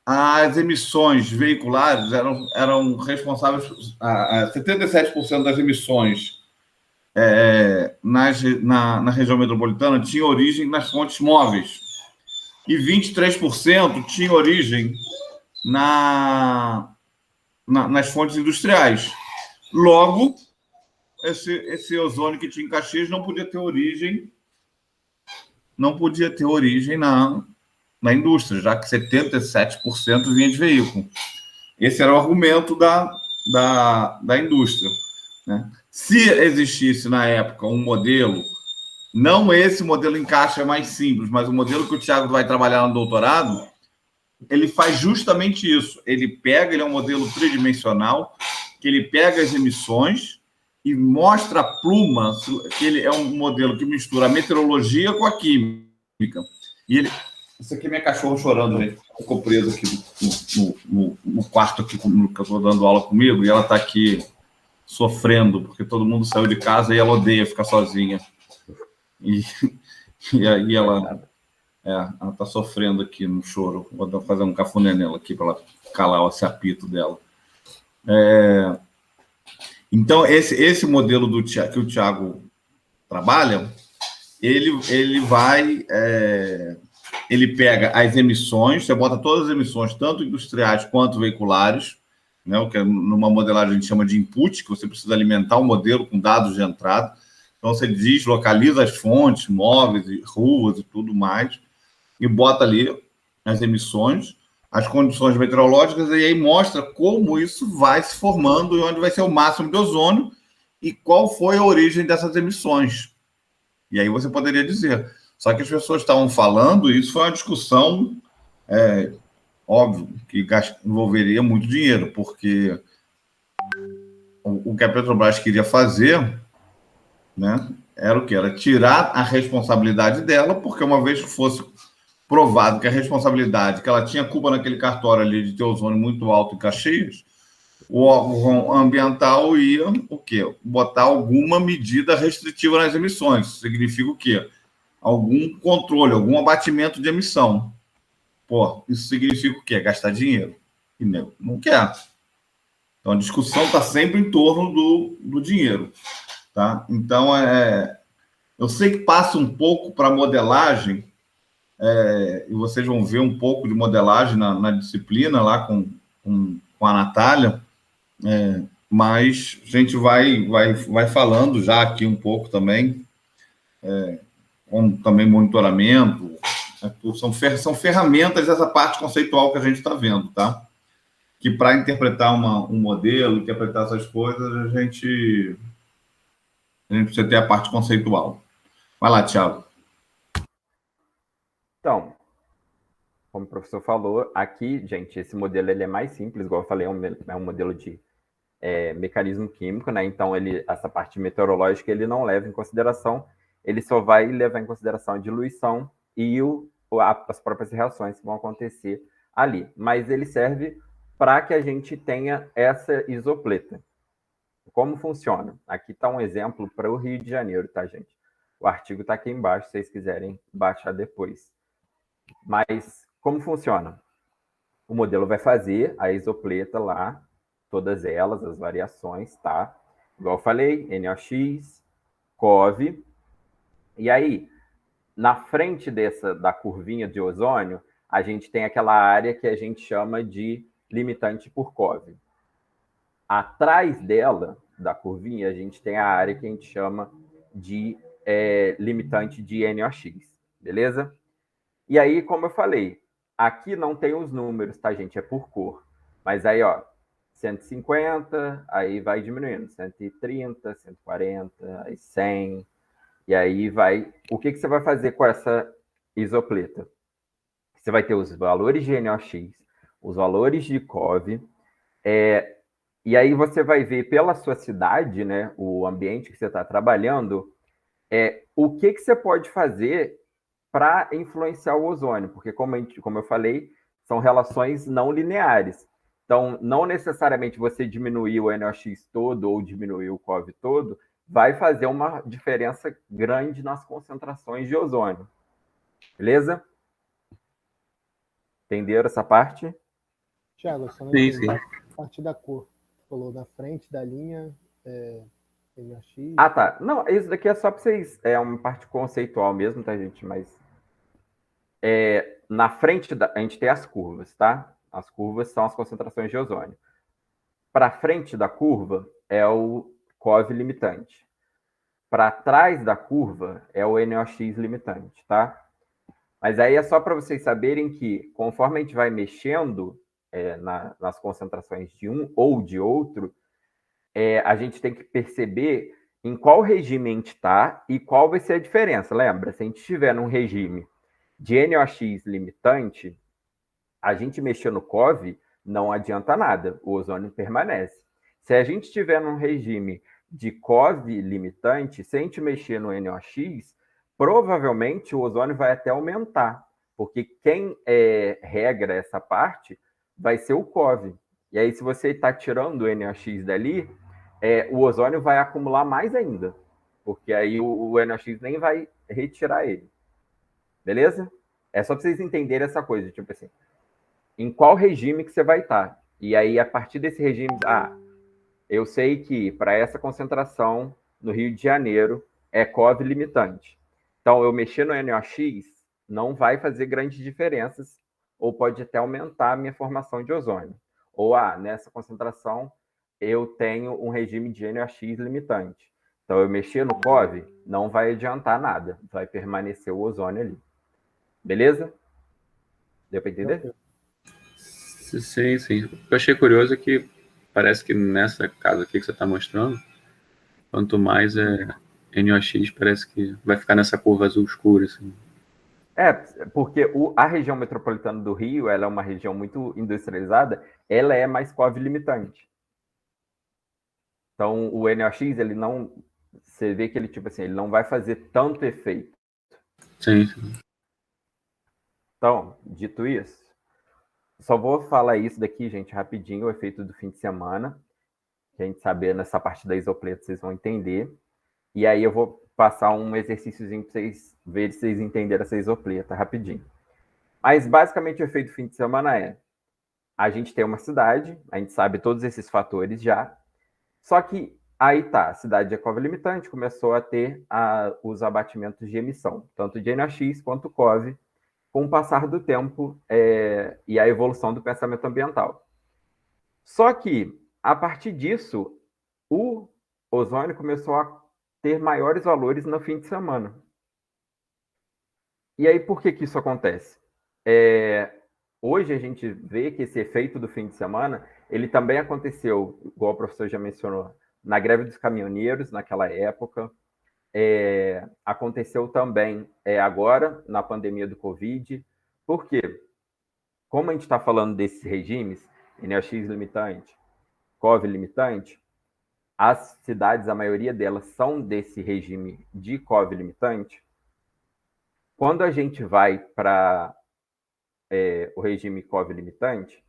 as emissões veiculares eram responsáveis, 77% das emissões na região metropolitana tinha origem nas fontes móveis e 23% tinha origem nas fontes industriais. Logo, esse ozônio que tinha em Caxias não podia ter origem na indústria, já que 77% vinha de veículo. Esse era o argumento da indústria. Né? Se existisse, na época, um modelo Não esse modelo encaixa, é mais simples, mas o modelo que o Thiago vai trabalhar no doutorado, ele faz justamente isso. Ele é um modelo tridimensional, que ele pega as emissões e mostra a pluma, que ele é um modelo que mistura a meteorologia com a química. E ele... Isso aqui é minha cachorra chorando, gente. Ficou preso aqui no quarto aqui, que eu estou dando aula comigo, e ela está aqui sofrendo, porque todo mundo saiu de casa e ela odeia ficar sozinha. E aí ela está sofrendo aqui no choro. Vou fazer um cafuné nela aqui para ela calar esse apito dela. Então, esse modelo que o Thiago trabalha, ele vai... ele pega as emissões, você bota todas as emissões, tanto industriais quanto veiculares, né, o que numa modelagem a gente chama de input, que você precisa alimentar o modelo com dados de entrada. Então, você localiza as fontes, móveis, ruas e tudo mais, e bota ali as emissões, as condições meteorológicas, e aí mostra como isso vai se formando e onde vai ser o máximo de ozônio e qual foi a origem dessas emissões. E aí você poderia dizer. Só que as pessoas estavam falando, e isso foi uma discussão, óbvio, que envolveria muito dinheiro, porque o que a Petrobras queria fazer, né, era o quê? Era tirar a responsabilidade dela, porque uma vez que fosse provado que a responsabilidade, que ela tinha culpa naquele cartório ali de ter ozônio muito alto em Caxias, o órgão ambiental ia o quê? Botar alguma medida restritiva nas emissões. Isso significa o quê? Algum controle, algum abatimento de emissão. Pô, isso significa o quê? Gastar dinheiro. E não quer. Então, a discussão está sempre em torno do dinheiro. Tá? Então, eu sei que passa um pouco para modelagem, e vocês vão ver um pouco de modelagem na disciplina lá com a Natália, mas a gente vai falando já aqui um pouco também, como também monitoramento, são ferramentas dessa parte conceitual que a gente está vendo, tá? Que para interpretar um modelo, interpretar essas coisas, a gente precisa ter a parte conceitual. Vai lá, Thiago. Então, como o professor falou, aqui, gente, esse modelo ele é mais simples, igual eu falei, é um modelo de mecanismo químico, né? Então, essa parte meteorológica ele não leva em consideração, ele só vai levar em consideração a diluição e as próprias reações que vão acontecer ali. Mas ele serve para que a gente tenha essa isopleta. Como funciona? Aqui está um exemplo para o Rio de Janeiro, tá, gente? O artigo está aqui embaixo, se vocês quiserem baixar depois. Mas como funciona? O modelo vai fazer a isopleta lá, todas elas, as variações, tá? Igual eu falei, NOx, COV. E aí, na frente da curvinha de ozônio, a gente tem aquela área que a gente chama de limitante por COV. Atrás dela, da curvinha, a gente tem a área que a gente chama de limitante de NOx, beleza? E aí, como eu falei, aqui não tem os números, tá, gente? É por cor. Mas aí, ó, 150, aí vai diminuindo, 130, 140, aí 100, e aí vai... O que você vai fazer com essa isopleta? Você vai ter os valores de NOx, os valores de COV, e aí você vai ver pela sua cidade, né, o ambiente que você está trabalhando, o que você pode fazer para influenciar o ozônio, porque como eu falei, são relações não lineares. Então, não necessariamente você diminuir o NOx todo ou diminuir o COV todo vai fazer uma diferença grande nas concentrações de ozônio. Beleza? Entenderam essa parte? Thiago, só não Sim, entendi sim. a parte da cor. Falou na frente da linha, NOx. Ah, tá. Não, isso daqui é só para vocês... É uma parte conceitual mesmo, tá, gente? Mas... na frente, a gente tem as curvas, tá? As curvas são as concentrações de ozônio. Para frente da curva é o COV limitante. Para trás da curva é o NOx limitante, tá? Mas aí é só para vocês saberem que, conforme a gente vai mexendo nas concentrações de um ou de outro, a gente tem que perceber em qual regime a gente está e qual vai ser a diferença. Lembra? Se a gente estiver num regime de NOx limitante, a gente mexer no COV não adianta nada, o ozônio permanece. Se a gente estiver num regime de COV limitante, se a gente mexer no NOx, provavelmente o ozônio vai até aumentar, porque quem regra essa parte vai ser o COV. E aí, se você está tirando o NOx dali, o ozônio vai acumular mais ainda, porque aí o NOx nem vai retirar ele. Beleza? É só para vocês entenderem essa coisa, tipo assim, em qual regime que você vai estar. E aí, a partir desse regime, eu sei que para essa concentração no Rio de Janeiro é COV limitante. Então, eu mexer no NOx não vai fazer grandes diferenças, ou pode até aumentar a minha formação de ozônio. Ou, nessa concentração, eu tenho um regime de NOx limitante. Então, eu mexer no COV não vai adiantar nada, vai permanecer o ozônio ali. Beleza? Deu para entender? Sim, sim. O que eu achei curioso é que parece que nessa casa aqui que você está mostrando, quanto mais NOx, parece que vai ficar nessa curva azul escura, assim. Porque a região metropolitana do Rio, ela é uma região muito industrializada, ela é mais COV limitante. Então, o NOx, ele não... Você vê que ele, tipo assim, ele não vai fazer tanto efeito. Sim, sim. Então, dito isso, só vou falar isso daqui, gente, rapidinho, o efeito do fim de semana, que a gente saber nessa parte da isopleta, vocês vão entender. E aí eu vou passar um exercíciozinho para vocês verem se vocês entenderam essa isopleta rapidinho. Mas basicamente o efeito do fim de semana é: a gente tem uma cidade, a gente sabe todos esses fatores já, só que aí tá, a cidade de COV limitante começou a ter os abatimentos de emissão, tanto de NOx quanto COV, com o passar do tempo e a evolução do pensamento ambiental. Só que, a partir disso, o ozônio começou a ter maiores valores no fim de semana. E aí, por que isso acontece? Hoje a gente vê que esse efeito do fim de semana, ele também aconteceu, igual o professor já mencionou, na greve dos caminhoneiros, naquela época. Aconteceu também agora, na pandemia do Covid. Por quê? Como a gente está falando desses regimes, NOx limitante, COV limitante, as cidades, a maioria delas são desse regime de COV limitante. Quando a gente vai para o regime COV limitante,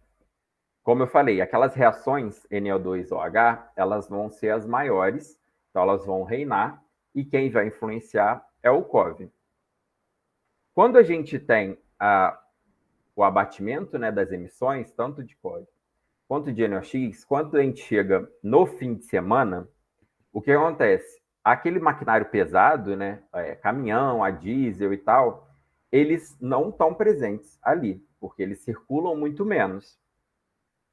como eu falei, aquelas reações NO2OH, elas vão ser as maiores, então elas vão reinar, e quem vai influenciar é o COV. Quando a gente tem o abatimento, né, das emissões, tanto de COV quanto de NOx, quando a gente chega no fim de semana, o que acontece? Aquele maquinário pesado, né, caminhão, a diesel e tal, eles não estão presentes ali, porque eles circulam muito menos.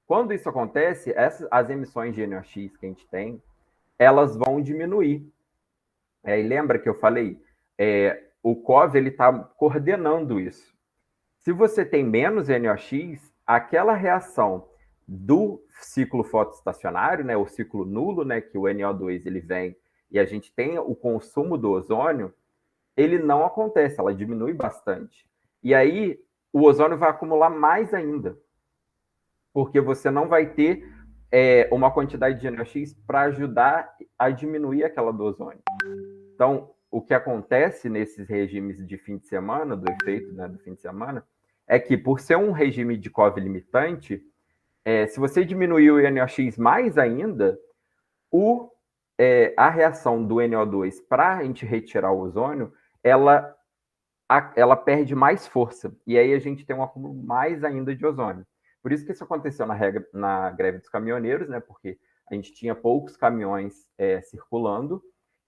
Quando isso acontece, as emissões de NOx que a gente tem, elas vão diminuir. E lembra que eu falei? O COV está coordenando isso. Se você tem menos NOx, aquela reação do ciclo fotoestacionário, né, o ciclo nulo, né, que o NO2 ele vem e a gente tem o consumo do ozônio, ele não acontece, ela diminui bastante. E aí o ozônio vai acumular mais ainda, porque você não vai ter uma quantidade de NOx para ajudar a diminuir aquela do ozônio. Então, o que acontece nesses regimes de fim de semana, do efeito, né, do fim de semana, é que por ser um regime de COV limitante, se você diminuir o NOx mais ainda, a reação do NO2 para a gente retirar o ozônio, ela perde mais força. E aí a gente tem um acúmulo mais ainda de ozônio. Por isso que isso aconteceu na greve dos caminhoneiros, né? Porque a gente tinha poucos caminhões circulando.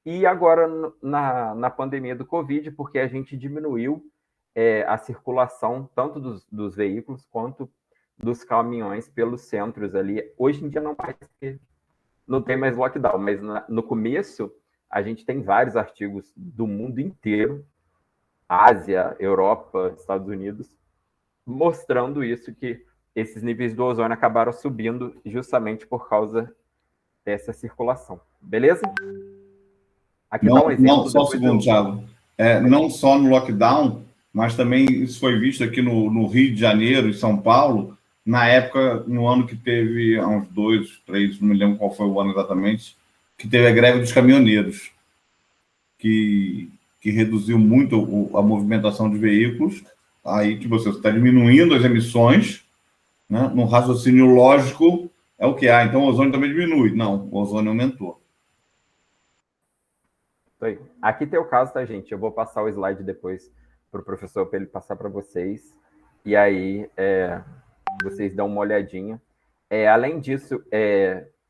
E agora na pandemia do Covid, porque a gente diminuiu a circulação tanto dos veículos quanto dos caminhões pelos centros ali. Hoje em dia não tem mais lockdown, mas no começo a gente tem vários artigos do mundo inteiro, Ásia, Europa, Estados Unidos, mostrando isso, que esses níveis do ozônio acabaram subindo justamente por causa dessa circulação. Beleza? Aqui dá um exemplo. Só um segundo, Thiago. Não só no lockdown, mas também isso foi visto aqui no Rio de Janeiro e São Paulo, na época, no ano que teve, há uns 2, 3, não me lembro qual foi o ano exatamente, que teve a greve dos caminhoneiros, que reduziu muito a movimentação de veículos. Aí, tipo, você está diminuindo as emissões, né? No raciocínio lógico, é o que há. Então, o ozônio também diminui. Não, o ozônio aumentou. Aqui tem o caso, tá, gente? Eu vou passar o slide depois para o professor, para ele passar para vocês. E aí, vocês dão uma olhadinha. Além disso,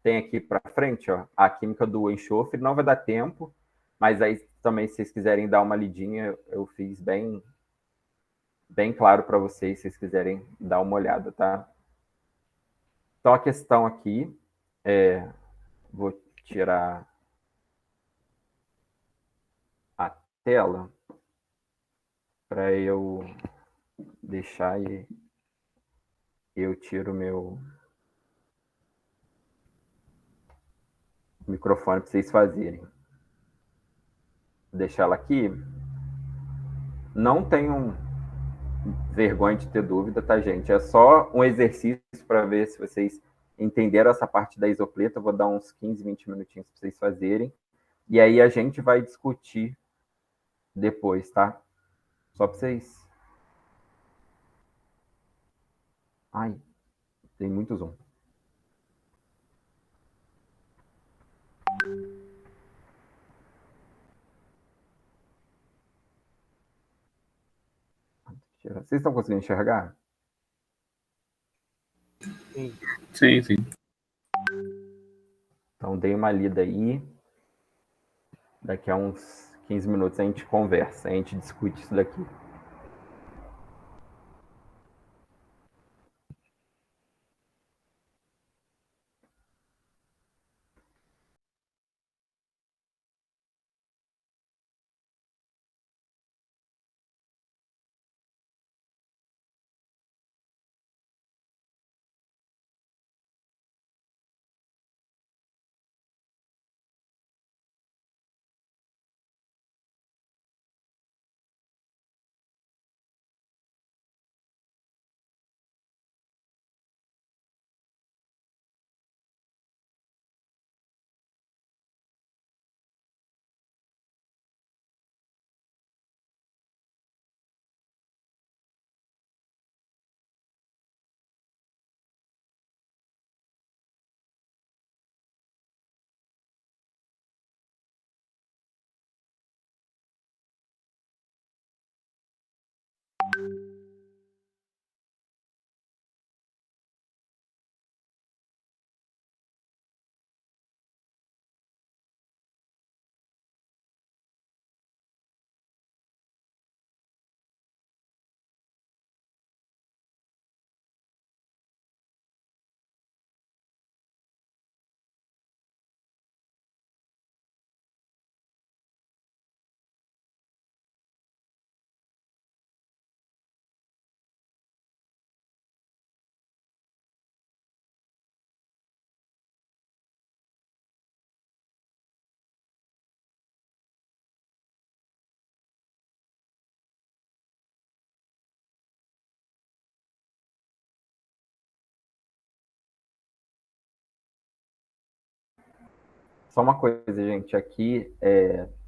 tem aqui para frente, ó, a química do enxofre. Não vai dar tempo, mas aí também, se vocês quiserem dar uma lidinha, eu fiz bem claro para vocês, se vocês quiserem dar uma olhada, tá? Então, a questão aqui, vou tirar a tela para eu deixar e eu tiro meu microfone para vocês fazerem. Vou deixar ela aqui. Não tenham vergonha de ter dúvida, tá, gente? É só um exercício para ver se vocês entenderam essa parte da isopleta. Eu vou dar uns 15, 20 minutinhos para vocês fazerem. E aí a gente vai discutir depois, tá? Só para vocês... Ai, tem muito zoom. Vocês estão conseguindo enxergar? Sim, sim. Então, dei uma lida aí. Daqui a uns 15 minutos a gente conversa, a gente discute isso daqui. Só uma coisa, gente, aqui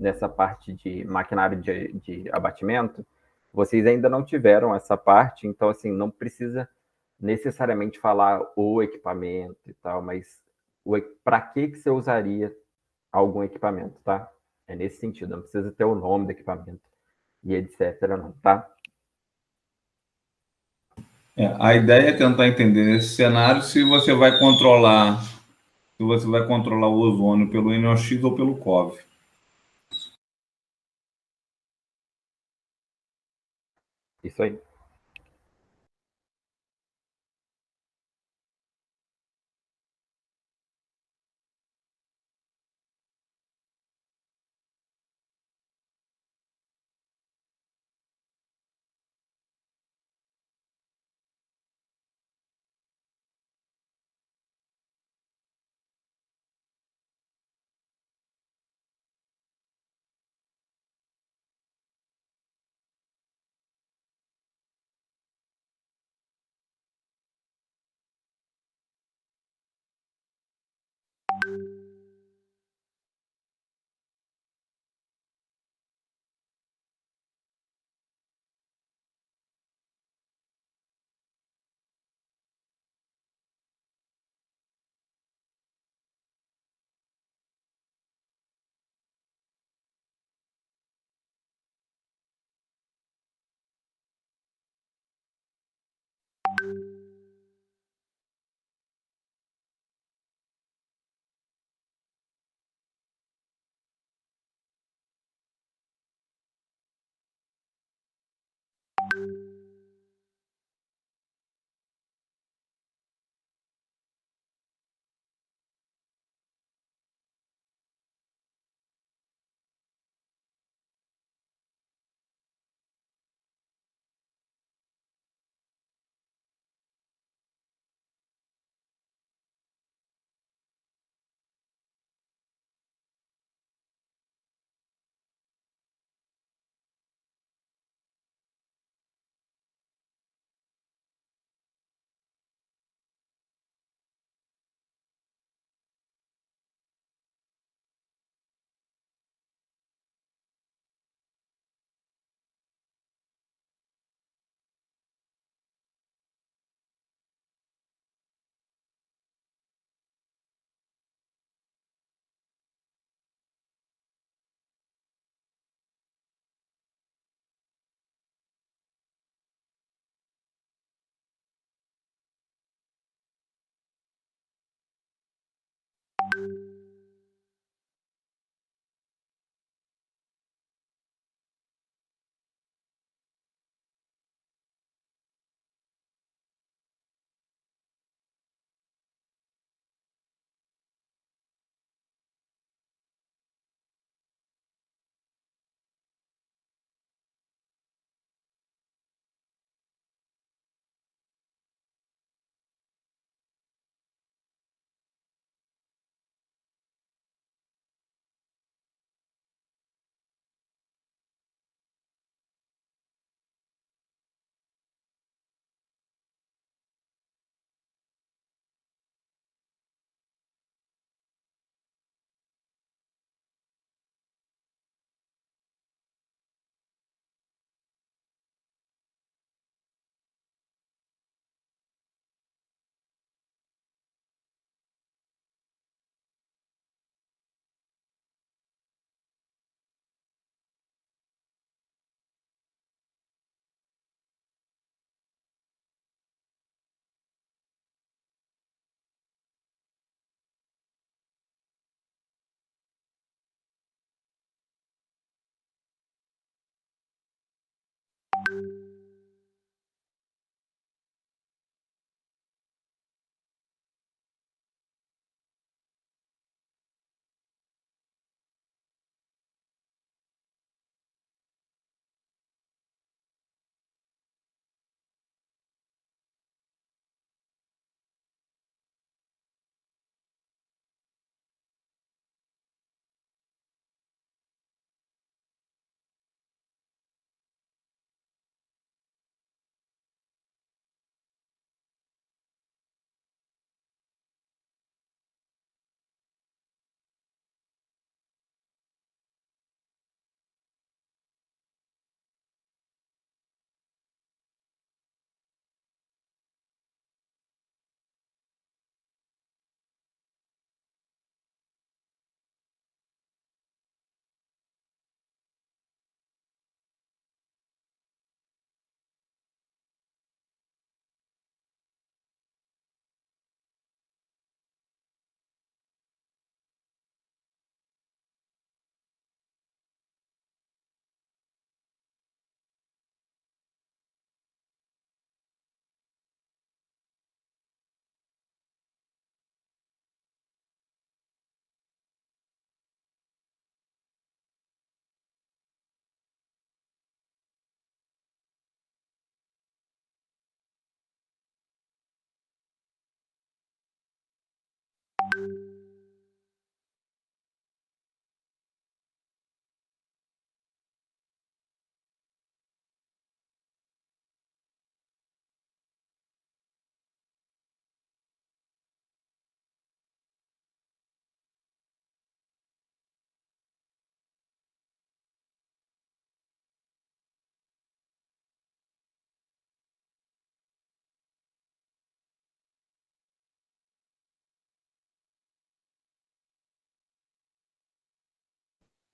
nessa parte de maquinário de abatimento, vocês ainda não tiveram essa parte, então assim, não precisa necessariamente falar o equipamento e tal, mas para que você usaria algum equipamento, tá? É nesse sentido, não precisa ter o nome do equipamento e etc, não, tá? A ideia é tentar entender nesse cenário se você vai controlar o ozônio pelo NOx ou pelo COV. Isso aí.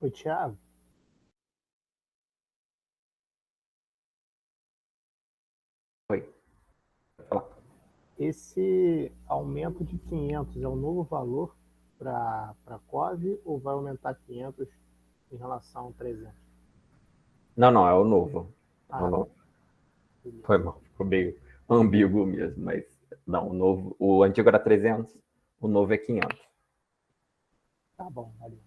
Oi, Thiago. Oi. Pode falar. Esse aumento de 500 é o novo valor para a COV ou vai aumentar 500 em relação ao 300? Não, é o novo. É o Ah, novo. beleza. Foi mal, ficou meio ambíguo mesmo, mas não, o novo, o antigo era 300, o novo é 500. Tá bom, valeu.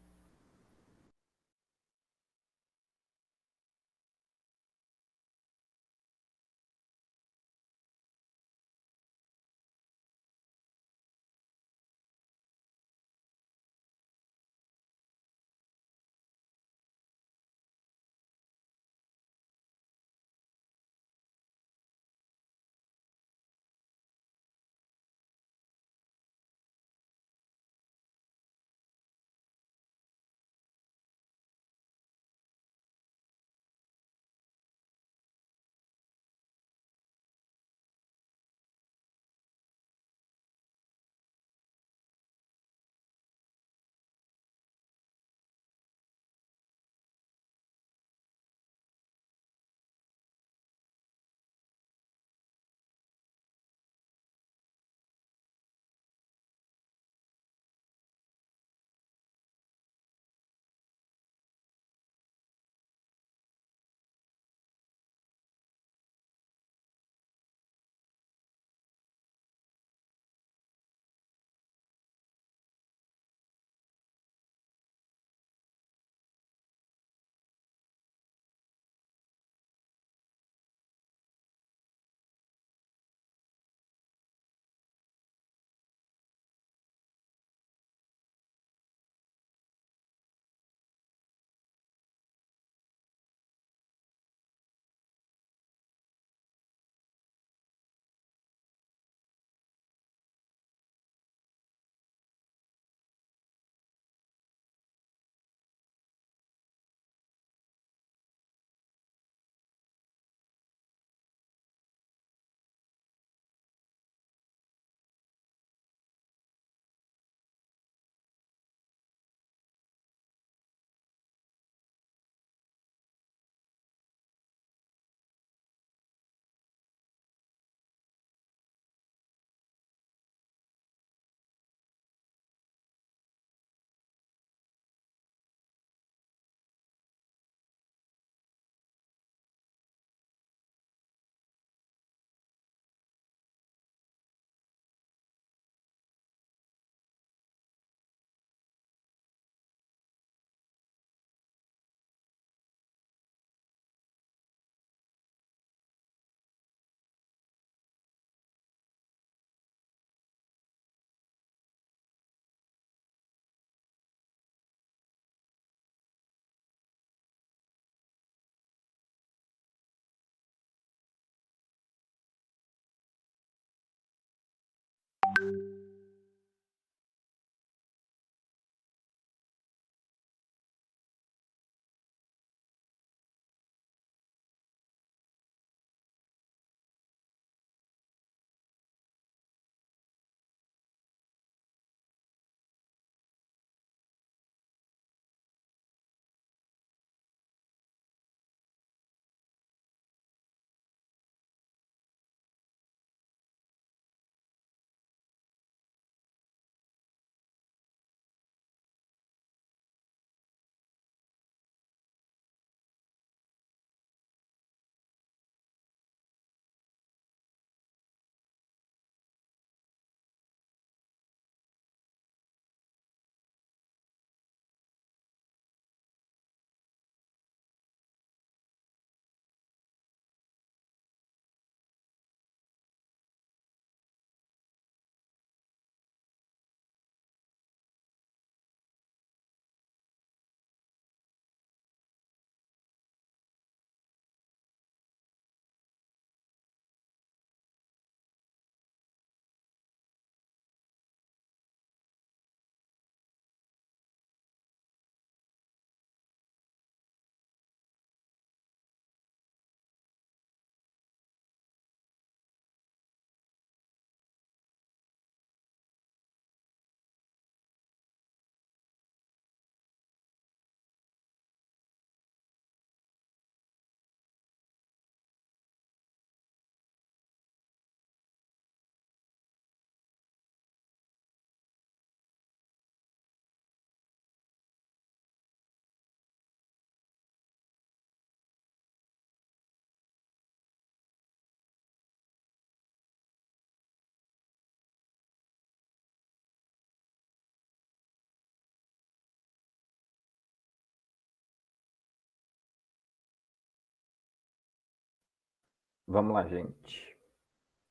Vamos lá, gente.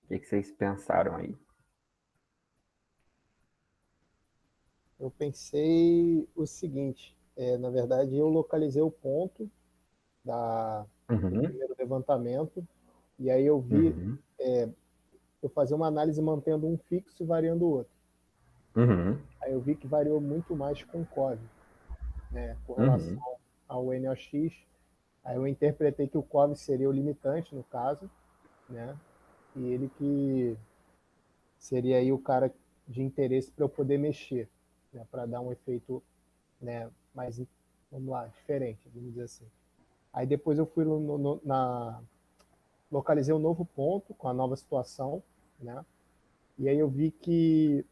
O que vocês pensaram aí? Eu pensei o seguinte, na verdade eu localizei o ponto do primeiro levantamento, e aí eu vi eu fazer uma análise mantendo um fixo e variando o outro. Aí eu vi que variou muito mais com o COV, né, com relação ao NOx. Aí eu interpretei que o COV seria o limitante, no caso, né, e ele que seria aí o cara de interesse para eu poder mexer, né, para dar um efeito, né, mais, vamos lá, diferente, vamos dizer assim. Aí depois eu fui localizei um novo ponto com a nova situação, né, e aí eu vi que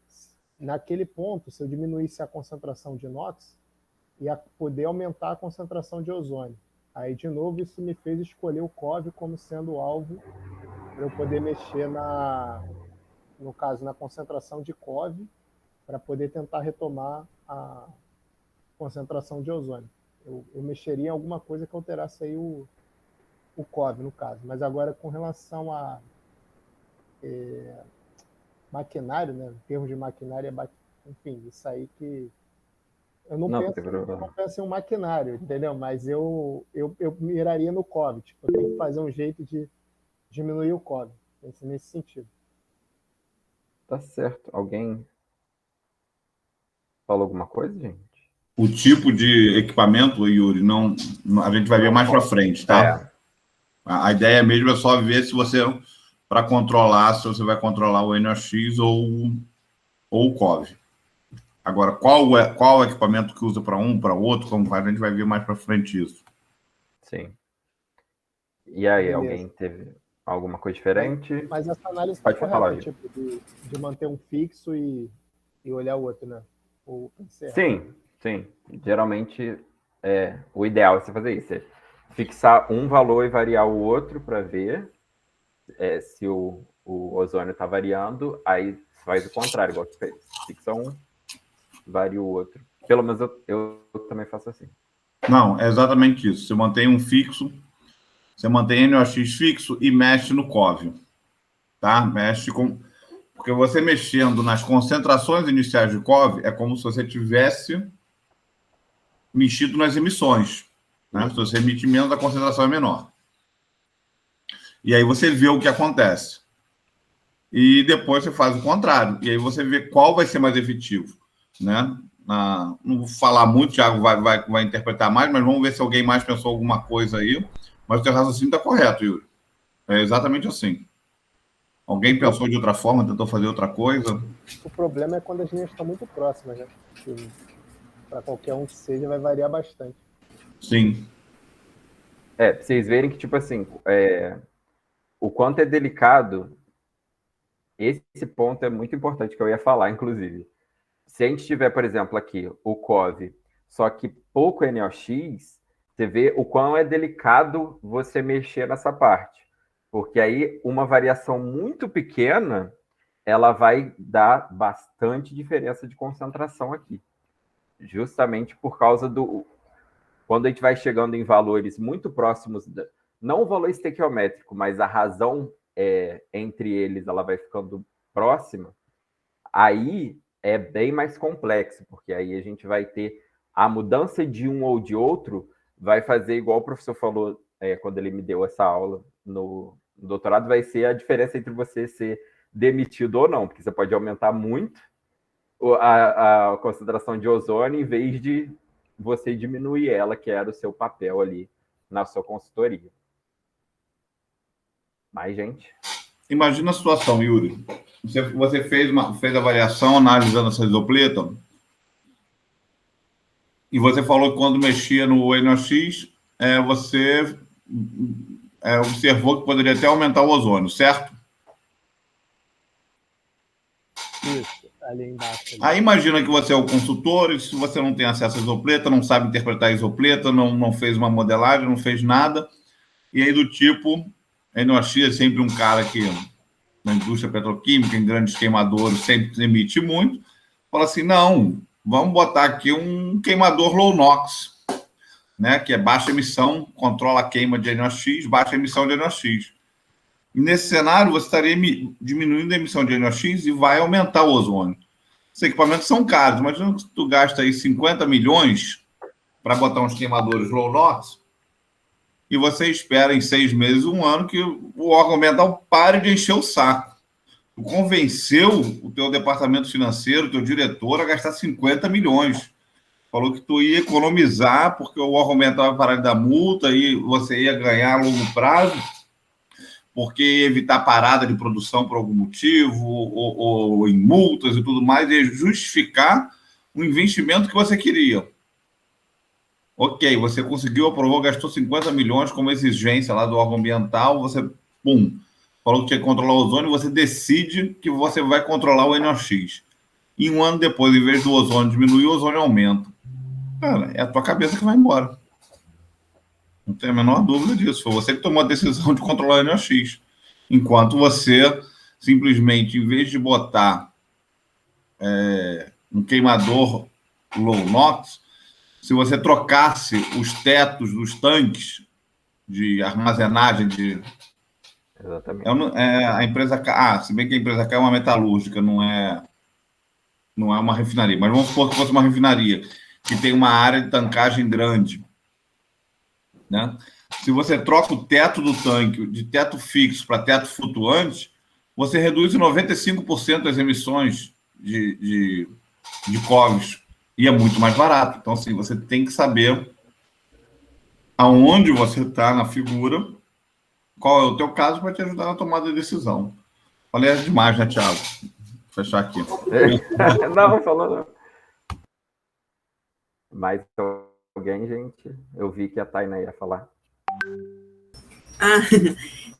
naquele ponto, se eu diminuísse a concentração de NOx, ia poder aumentar a concentração de ozônio. Aí, de novo, isso me fez escolher o COV como sendo o alvo para eu poder mexer no caso, na concentração de COV, para poder tentar retomar a concentração de ozônio. Eu mexeria em alguma coisa que alterasse aí o COV, no caso. Mas agora, com relação a maquinário, né, em termos de maquinário, enfim, isso aí que... Eu não penso em um maquinário, entendeu? Mas eu miraria no COV. Tipo, eu tenho que fazer um jeito de diminuir o COV. Penso nesse sentido. Tá certo. Alguém falou alguma coisa, gente? O tipo de equipamento, Yuri, não, a gente vai ver mais para frente, tá? A ideia mesmo é só ver se você, para controlar, se você vai controlar o NOx ou o COV. Agora, qual o equipamento que usa para um, para o outro, como a gente vai ver mais para frente isso. Sim. E aí, Beleza. Alguém teve alguma coisa diferente? Mas essa análise pode falar, tipo, de manter um fixo e olhar o outro, né? Sim. Geralmente, o ideal é você fazer isso. É fixar um valor e variar o outro para ver se o ozônio está variando. Aí você faz o contrário, igual você fez. Fixa um, varia o outro. Pelo menos eu também faço assim. Não, é exatamente isso. Você mantém um fixo, você mantém NOx fixo e mexe no COV. Tá? Mexe com... Porque você mexendo nas concentrações iniciais de COV é como se você tivesse mexido nas emissões. Né? Se você emite menos, a concentração é menor. E aí você vê o que acontece. E depois você faz o contrário. E aí você vê qual vai ser mais efetivo. Né? Não vou falar muito, o Thiago vai interpretar mais, mas vamos ver se alguém mais pensou alguma coisa aí. Mas o teu raciocínio está correto, Yuri. É exatamente assim. Alguém pensou de outra forma, tentou fazer outra coisa? O problema é quando as linhas estão muito próximas, né? Para qualquer um que seja, vai variar bastante. Sim. Pra vocês verem que, tipo assim, o quanto é delicado, esse ponto é muito importante que eu ia falar, inclusive. Se a gente tiver, por exemplo, aqui o COV, só que pouco NOx, você vê o quão é delicado você mexer nessa parte. Porque aí uma variação muito pequena, ela vai dar bastante diferença de concentração aqui. Justamente por causa do... Quando a gente vai chegando em valores muito próximos, não o valor estequiométrico, mas a razão entre eles, ela vai ficando próxima, aí é bem mais complexo, porque aí a gente vai ter a mudança de um ou de outro, vai fazer igual o professor falou quando ele me deu essa aula no doutorado, vai ser a diferença entre você ser demitido ou não, porque você pode aumentar muito a concentração de ozônio em vez de você diminuir ela, que era o seu papel ali na sua consultoria. Mas, gente... Imagina a situação, Yuri. Você fez a avaliação analisando essa isopleta e você falou que quando mexia no NOx, você observou que poderia até aumentar o ozônio, certo? Isso, ali embaixo. Aí imagina que você é o consultor e se você não tem acesso à isopleta, não sabe interpretar a isopleta, não fez uma modelagem, não fez nada, e aí do tipo, NOx é sempre um cara que na indústria petroquímica, em grandes queimadores, sempre emite muito, fala assim, não, vamos botar aqui um queimador low NOx, né, que é baixa emissão, controla a queima de NOx, baixa emissão de NOx. E nesse cenário, você estaria diminuindo a emissão de NOx e vai aumentar o ozônio. Os equipamentos são caros. Imagina que tu gasta aí 50 milhões para botar uns queimadores low NOx e você espera em 6 meses, 1 ano, que o órgão ambiental pare de encher o saco. Tu convenceu o teu departamento financeiro, o teu diretor, a gastar 50 milhões. Falou que tu ia economizar porque o órgão ambiental vai parar de dar multa e você ia ganhar a longo prazo, porque ia evitar parada de produção por algum motivo, ou em multas e tudo mais, e justificar o investimento que você queria. Ok, você conseguiu, aprovou, gastou 50 milhões como exigência lá do órgão ambiental, você, falou que tinha que controlar o ozônio, você decide que você vai controlar o NOx. E 1 ano depois, em vez do ozônio diminuir, o ozônio aumenta. Cara, é a tua cabeça que vai embora. Não tem a menor dúvida disso. Foi você que tomou a decisão de controlar o NOx. Enquanto você, simplesmente, em vez de botar um queimador low NOx, se você trocasse os tetos dos tanques de armazenagem de... Exatamente. A empresa... se bem que a empresa K é uma metalúrgica, não é uma refinaria. Mas vamos supor que fosse uma refinaria, que tem uma área de tancagem grande, né? Se você troca o teto do tanque de teto fixo para teto flutuante, você reduz em 95% as emissões de COVs. E é muito mais barato. Então, assim, você tem que saber aonde você está na figura, qual é o teu caso, para te ajudar na tomada de decisão. Falei demais, né, Thiago? Vou fechar aqui. Não, falou não. Mais alguém, gente? Eu vi que a Tainá ia falar.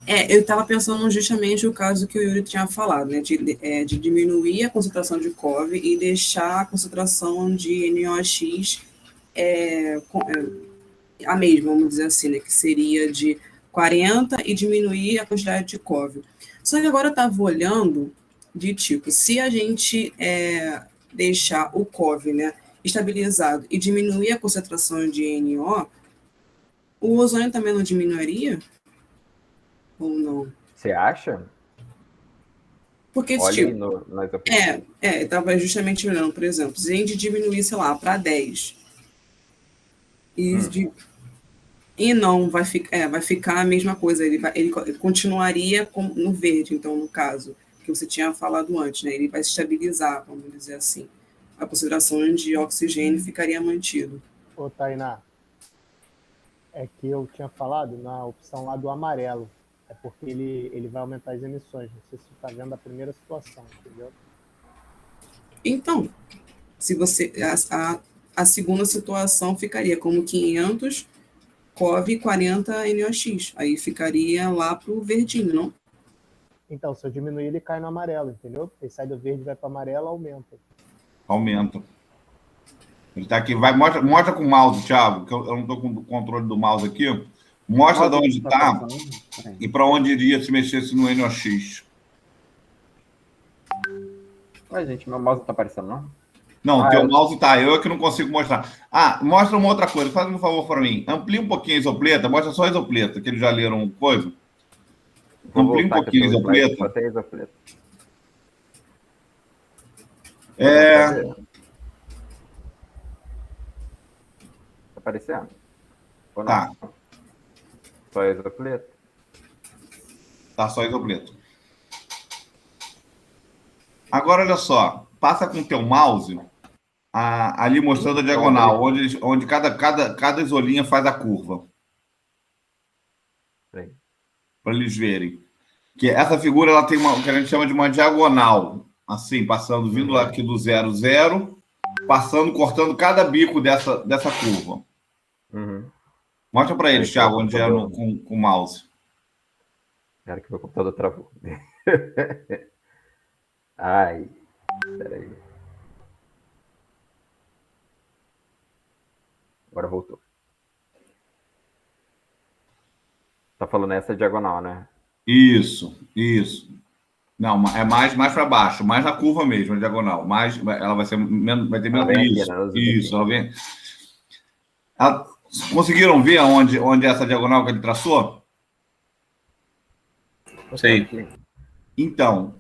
Eu estava pensando justamente o caso que o Yuri tinha falado, né, de diminuir a concentração de COV e deixar a concentração de NOx a mesma, vamos dizer assim, né, que seria de 40 e diminuir a quantidade de COV. Só que agora eu estava olhando de tipo, se a gente deixar o COV, né, estabilizado e diminuir a concentração de NO, o ozônio também não diminuiria? Ou não? Você acha? Porque, olha tipo, eu estava justamente olhando, por exemplo, se a gente diminuir, sei lá, para 10 e não vai ficar a mesma coisa, ele continuaria no verde, então, no caso, que você tinha falado antes, né? Ele vai se estabilizar, vamos dizer assim. A concentração de oxigênio ficaria mantido. Ô, Tainá, é que eu tinha falado na opção lá do amarelo. É porque ele vai aumentar as emissões. Não sei se você está vendo a primeira situação, entendeu? Então, se você a segunda situação ficaria como 500 COV e 40 NOx. Aí ficaria lá para o verdinho, não? Então, se eu diminuir, ele cai no amarelo, entendeu? Ele sai do verde, vai para o amarelo, aumenta. Aumenta. Ele está aqui. Mostra com o mouse, Thiago, que eu não estou com o controle do mouse aqui. Mostra de onde está e para onde iria se mexesse no NOx. Ué, gente, meu mouse não está aparecendo, não? Não, teu mouse está. Eu é que não consigo mostrar. Mostra uma outra coisa. Faz um favor para mim. Amplia um pouquinho a isopleta. Mostra só a isopleta, que eles já leram coisa. Amplia um pouquinho a isopleta. Só tem isopleta. Tá aparecendo? Ou não? Tá. Só isopleta? Tá, só isopleta. Agora, olha só. Passa com o teu mouse ali mostrando a diagonal, onde cada isolinha faz a curva. Para eles verem. Que essa figura ela tem o que a gente chama de uma diagonal. Assim, passando, vindo aqui do 0, 0, passando, cortando cada bico dessa curva. Mostra para eles, Thiago, onde é com o mouse. Cara, que meu computador travou. Ai, peraí. Agora voltou. Tá falando essa diagonal, né? Isso. Não, é mais para baixo, mais na curva mesmo, a diagonal. Ela vai ter menos. Isso, ela vem. Conseguiram ver onde é essa diagonal que ele traçou? Sim. Então,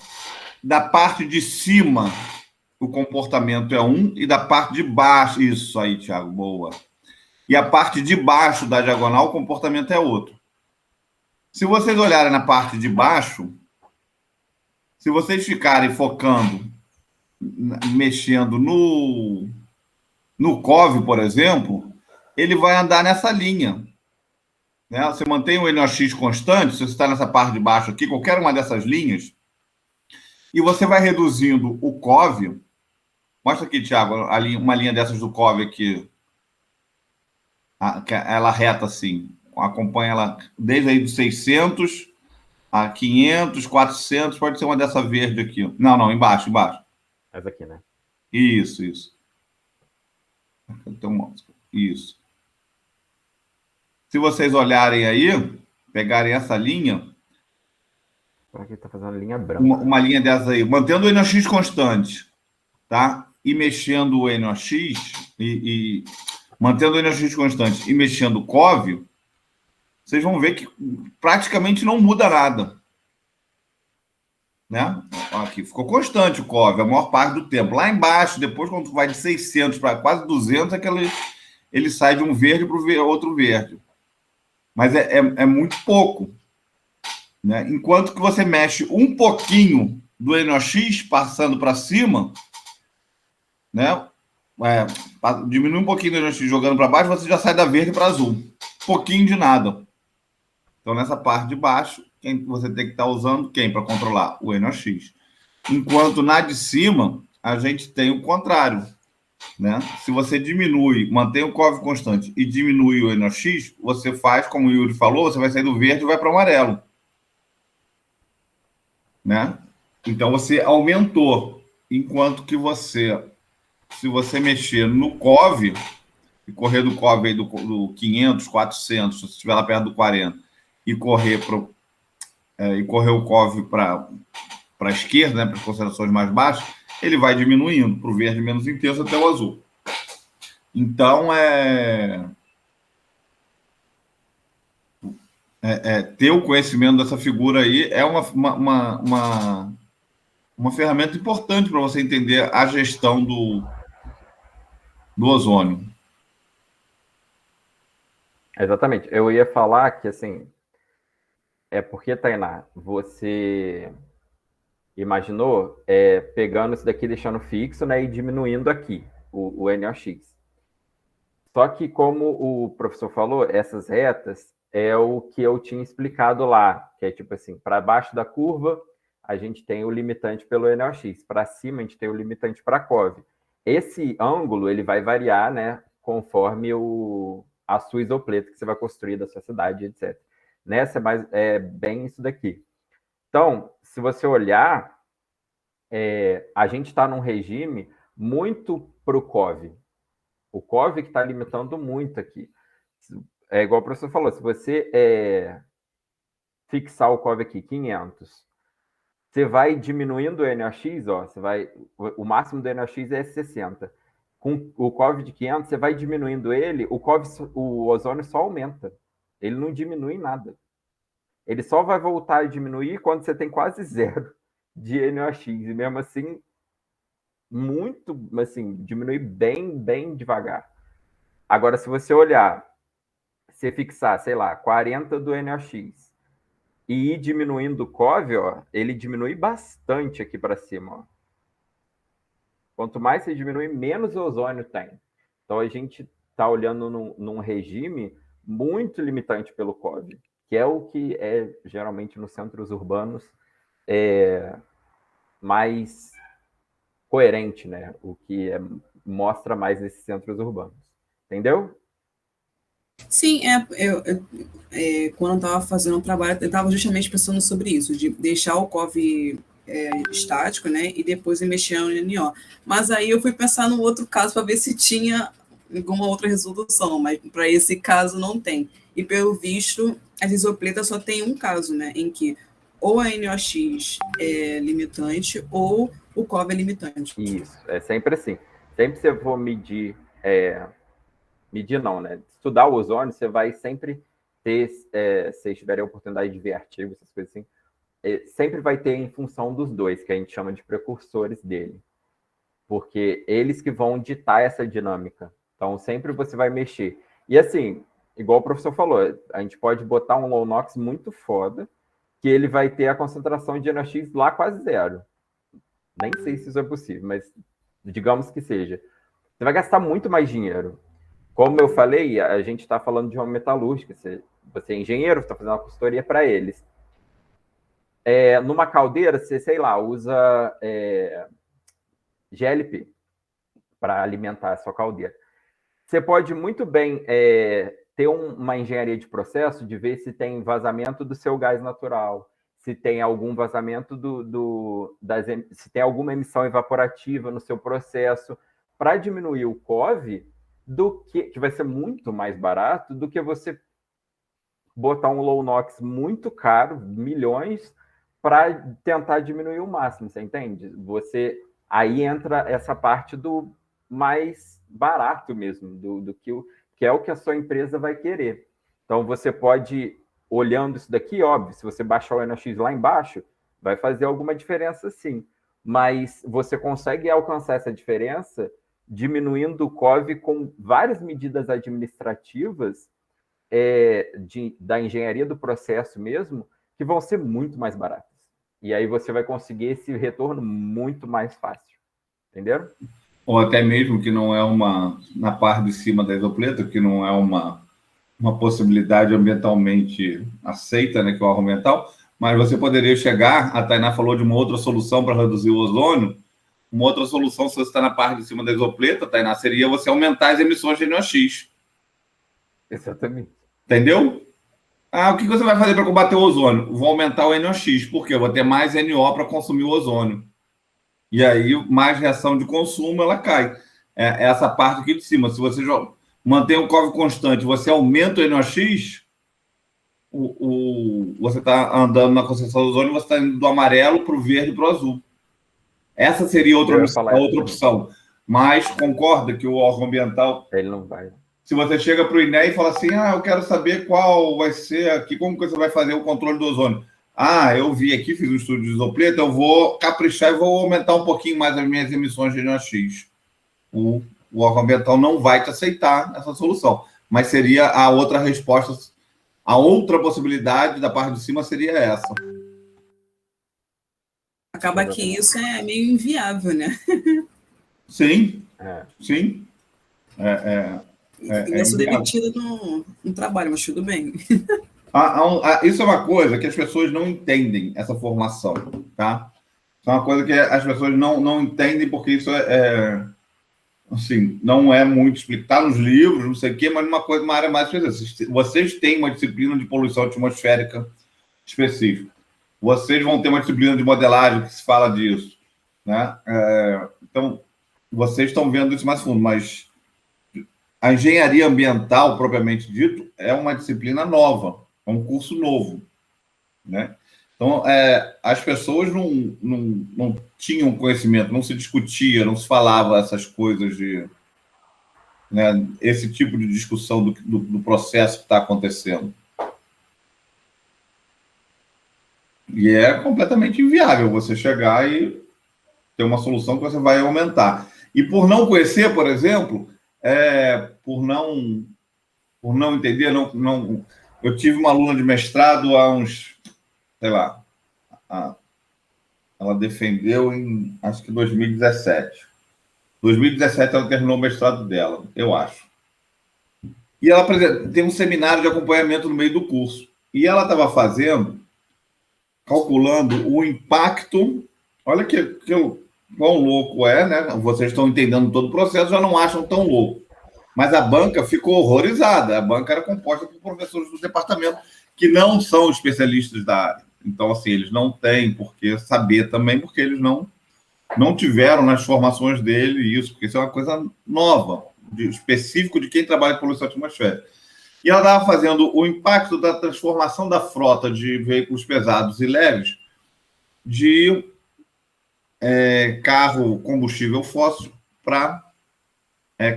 da parte de cima, o comportamento é um, e da parte de baixo... Isso aí, Thiago, boa. E a parte de baixo da diagonal, o comportamento é outro. Se vocês olharem na parte de baixo, se vocês ficarem focando, mexendo no COV, por exemplo, ele vai andar nessa linha. Né? Você mantém o NOx constante, se você está nessa parte de baixo aqui, qualquer uma dessas linhas, e você vai reduzindo o COV. Mostra aqui, Thiago, uma linha dessas do COV aqui. Ela reta assim. Acompanha ela desde aí dos 600 a 500, 400. Pode ser uma dessa verde aqui. Não, embaixo. Essa aqui, né? Isso. Então, isso. Se vocês olharem aí, pegarem essa linha... Aqui tá fazendo linha branca. Uma linha dessa aí, mantendo o NOx constante, tá? E mexendo o NOx, mantendo o NOx constante e mexendo o COV, vocês vão ver que praticamente não muda nada. Né? Aqui, ficou constante o COV a maior parte do tempo. Lá embaixo, depois, quando vai de 600 para quase 200, é que ele sai de um verde para o outro verde. Mas é muito pouco. Né? Enquanto que você mexe um pouquinho do NOx passando para cima, né? Diminui um pouquinho do NOx jogando para baixo, você já sai da verde para azul. Pouquinho de nada. Então, nessa parte de baixo, você tem que estar usando quem para controlar? O NOx. Enquanto na de cima, a gente tem o contrário. Né? Se você mantém o COV constante e diminui o NOx, você faz, como o Yuri falou, você vai sair do verde e vai para o amarelo. Né? Então, você aumentou. Enquanto que se você mexer no COV, e correr do COV aí do 500, 400, se você estiver lá perto do 40, e correr o COV para a esquerda, né, para as concentrações mais baixas, ele vai diminuindo para o verde menos intenso até o azul. Então, ter o conhecimento dessa figura aí é uma ferramenta importante para você entender a gestão do ozônio. Exatamente. Eu ia falar que, assim, porque, Tainá, você imaginou pegando isso daqui, deixando fixo, né, e diminuindo aqui o NOx. Só que, como o professor falou, essas retas é o que eu tinha explicado lá, que é tipo assim, para baixo da curva, a gente tem o limitante pelo NOx, para cima a gente tem o limitante para a COV. Esse ângulo, ele vai variar, né, conforme a sua isopleta que você vai construir da sua cidade, etc. Nessa é bem isso daqui. Então, se você olhar, a gente está num regime muito para o COV. O COV que está limitando muito aqui. É igual o professor falou, se você fixar o COV aqui, 500, você vai diminuindo o NOx, ó, o máximo do NOx é 60. Com o COV de 500, você vai diminuindo ele, o ozônio só aumenta. Ele não diminui nada. Ele só vai voltar a diminuir quando você tem quase zero de NOx. E mesmo assim, diminui bem, bem devagar. Agora, se você olhar, você fixar, sei lá, 40 do NOx e ir diminuindo o COV, ó, ele diminui bastante aqui para cima. Ó. Quanto mais você diminui, menos ozônio tem. Então, a gente está olhando num regime muito limitante pelo COV, que é o que é, geralmente, nos centros urbanos, mais coerente, né? O que mostra mais nesses centros urbanos. Entendeu? Sim, quando eu estava fazendo um trabalho, eu estava justamente pensando sobre isso, de deixar o COV estático, né, e depois ir mexendo no NO. Mas aí eu fui pensar num outro caso para ver se tinha alguma outra resolução, mas para esse caso não tem. E pelo visto, as isopletas só tem um caso, né, em que ou a NOx é limitante ou o COV é limitante. Isso, é sempre assim. Sempre que você for medir não, né? Estudar o ozônio, você vai sempre ter, se vocês tiverem a oportunidade de ver artigos, essas coisas assim, sempre vai ter em função dos dois, que a gente chama de precursores dele. Porque eles que vão ditar essa dinâmica. Então, sempre você vai mexer. E assim, igual o professor falou, a gente pode botar um low NOx muito foda, que ele vai ter a concentração de NOx lá quase zero. Nem sei se isso é possível, mas digamos que seja. Você vai gastar muito mais dinheiro. Como eu falei, a gente está falando de uma metalúrgica. Você é engenheiro, está fazendo uma consultoria para eles. Numa caldeira, você, sei lá, usa GLP para alimentar a sua caldeira. Você pode muito bem ter uma engenharia de processo de ver se tem vazamento do seu gás natural, se tem algum vazamento se tem alguma emissão evaporativa no seu processo, para diminuir o COV, que vai ser muito mais barato do que você botar um low NOx muito caro, milhões, para tentar diminuir o máximo, você entende? Aí entra essa parte do mais barato mesmo, do que é o que a sua empresa vai querer. Então, você pode, olhando isso daqui, óbvio, se você baixar o NOx lá embaixo, vai fazer alguma diferença sim, mas você consegue alcançar essa diferença diminuindo o COV com várias medidas administrativas da engenharia do processo mesmo, que vão ser muito mais baratas. E aí você vai conseguir esse retorno muito mais fácil. Entenderam? Ou até mesmo que não é na parte de cima da isopleta, que não é uma possibilidade ambientalmente aceita, né, que é o ambiental, mas você poderia chegar, a Tainá falou de uma outra solução para reduzir o ozônio. Uma outra solução, se você está na parte de cima da isopleta, Tainá, seria você aumentar as emissões de NOx. Exatamente. Entendeu? O que você vai fazer para combater o ozônio? Vou aumentar o NOx, porque eu vou ter mais NO para consumir o ozônio. E aí, mais reação de consumo, ela cai. Essa parte aqui de cima. Se você mantém o COV constante, você aumenta o NOx, você está andando na concentração do ozônio, você está indo do amarelo para o verde e para o azul. Essa seria outra opção. Mas concorda que o órgão ambiental... Ele não vai. Se você chega para o INEA e fala assim, eu quero saber qual vai ser aqui, como que você vai fazer o controle do ozônio? Eu vi aqui, fiz um estudo de isopleta, eu vou caprichar e vou aumentar um pouquinho mais as minhas emissões de NOx. O órgão ambiental não vai te aceitar essa solução. Mas seria a outra resposta, a outra possibilidade da parte de cima seria essa. Acaba que isso é meio inviável, né? Sim, sim. Eu sou demitida no trabalho, mas tudo bem. Isso é uma coisa que as pessoas não entendem, essa formação, tá? Isso é uma coisa que as pessoas não entendem, porque isso assim, não é muito explicado nos livros, não sei o quê, mas uma área mais específica. Vocês têm uma disciplina de poluição atmosférica específica. Vocês vão ter uma disciplina de modelagem que se fala disso, né? Então, vocês estão vendo isso mais fundo, mas a engenharia ambiental, propriamente dito, é uma disciplina nova, é um curso novo, né? Então, as pessoas não tinham conhecimento, não se discutia, não se falava essas coisas né, esse tipo de discussão do processo que está acontecendo. E é completamente inviável você chegar e ter uma solução que você vai aumentar. E por não conhecer, por exemplo, por não entender, eu tive uma aluna de mestrado há uns, sei lá, ela defendeu em, acho que 2017. 2017 ela terminou o mestrado dela, eu acho. E ela tem um seminário de acompanhamento no meio do curso. E ela estava calculando o impacto. Olha quão louco né? Vocês estão entendendo todo o processo, já não acham tão louco. Mas a banca ficou horrorizada. A banca era composta por professores do departamento que não são especialistas da área. Então, assim, eles não têm por que saber também, porque eles não tiveram nas formações dele isso, porque isso é uma coisa nova, específico de quem trabalha com poluição atmosférica. E ela estava fazendo o impacto da transformação da frota de veículos pesados e leves de carro combustível fóssil para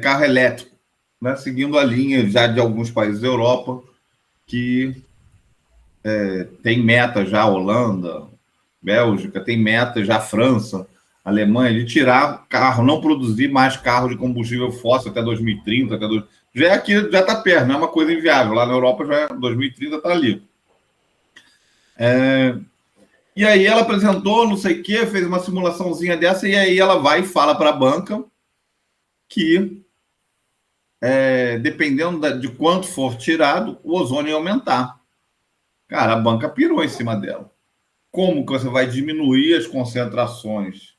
carro elétrico, né? Seguindo a linha já de alguns países da Europa que tem meta já, Holanda, Bélgica, tem meta já França, Alemanha, de tirar carro, não produzir mais carro de combustível fóssil até 2030, já é aqui, já está perto, não é uma coisa inviável. Lá na Europa, já 2030 está ali. E aí ela apresentou, não sei o quê, fez uma simulaçãozinha dessa, e aí ela vai e fala para a banca que, dependendo de quanto for tirado, o ozônio ia aumentar. Cara, a banca pirou em cima dela. Como que você vai diminuir as concentrações?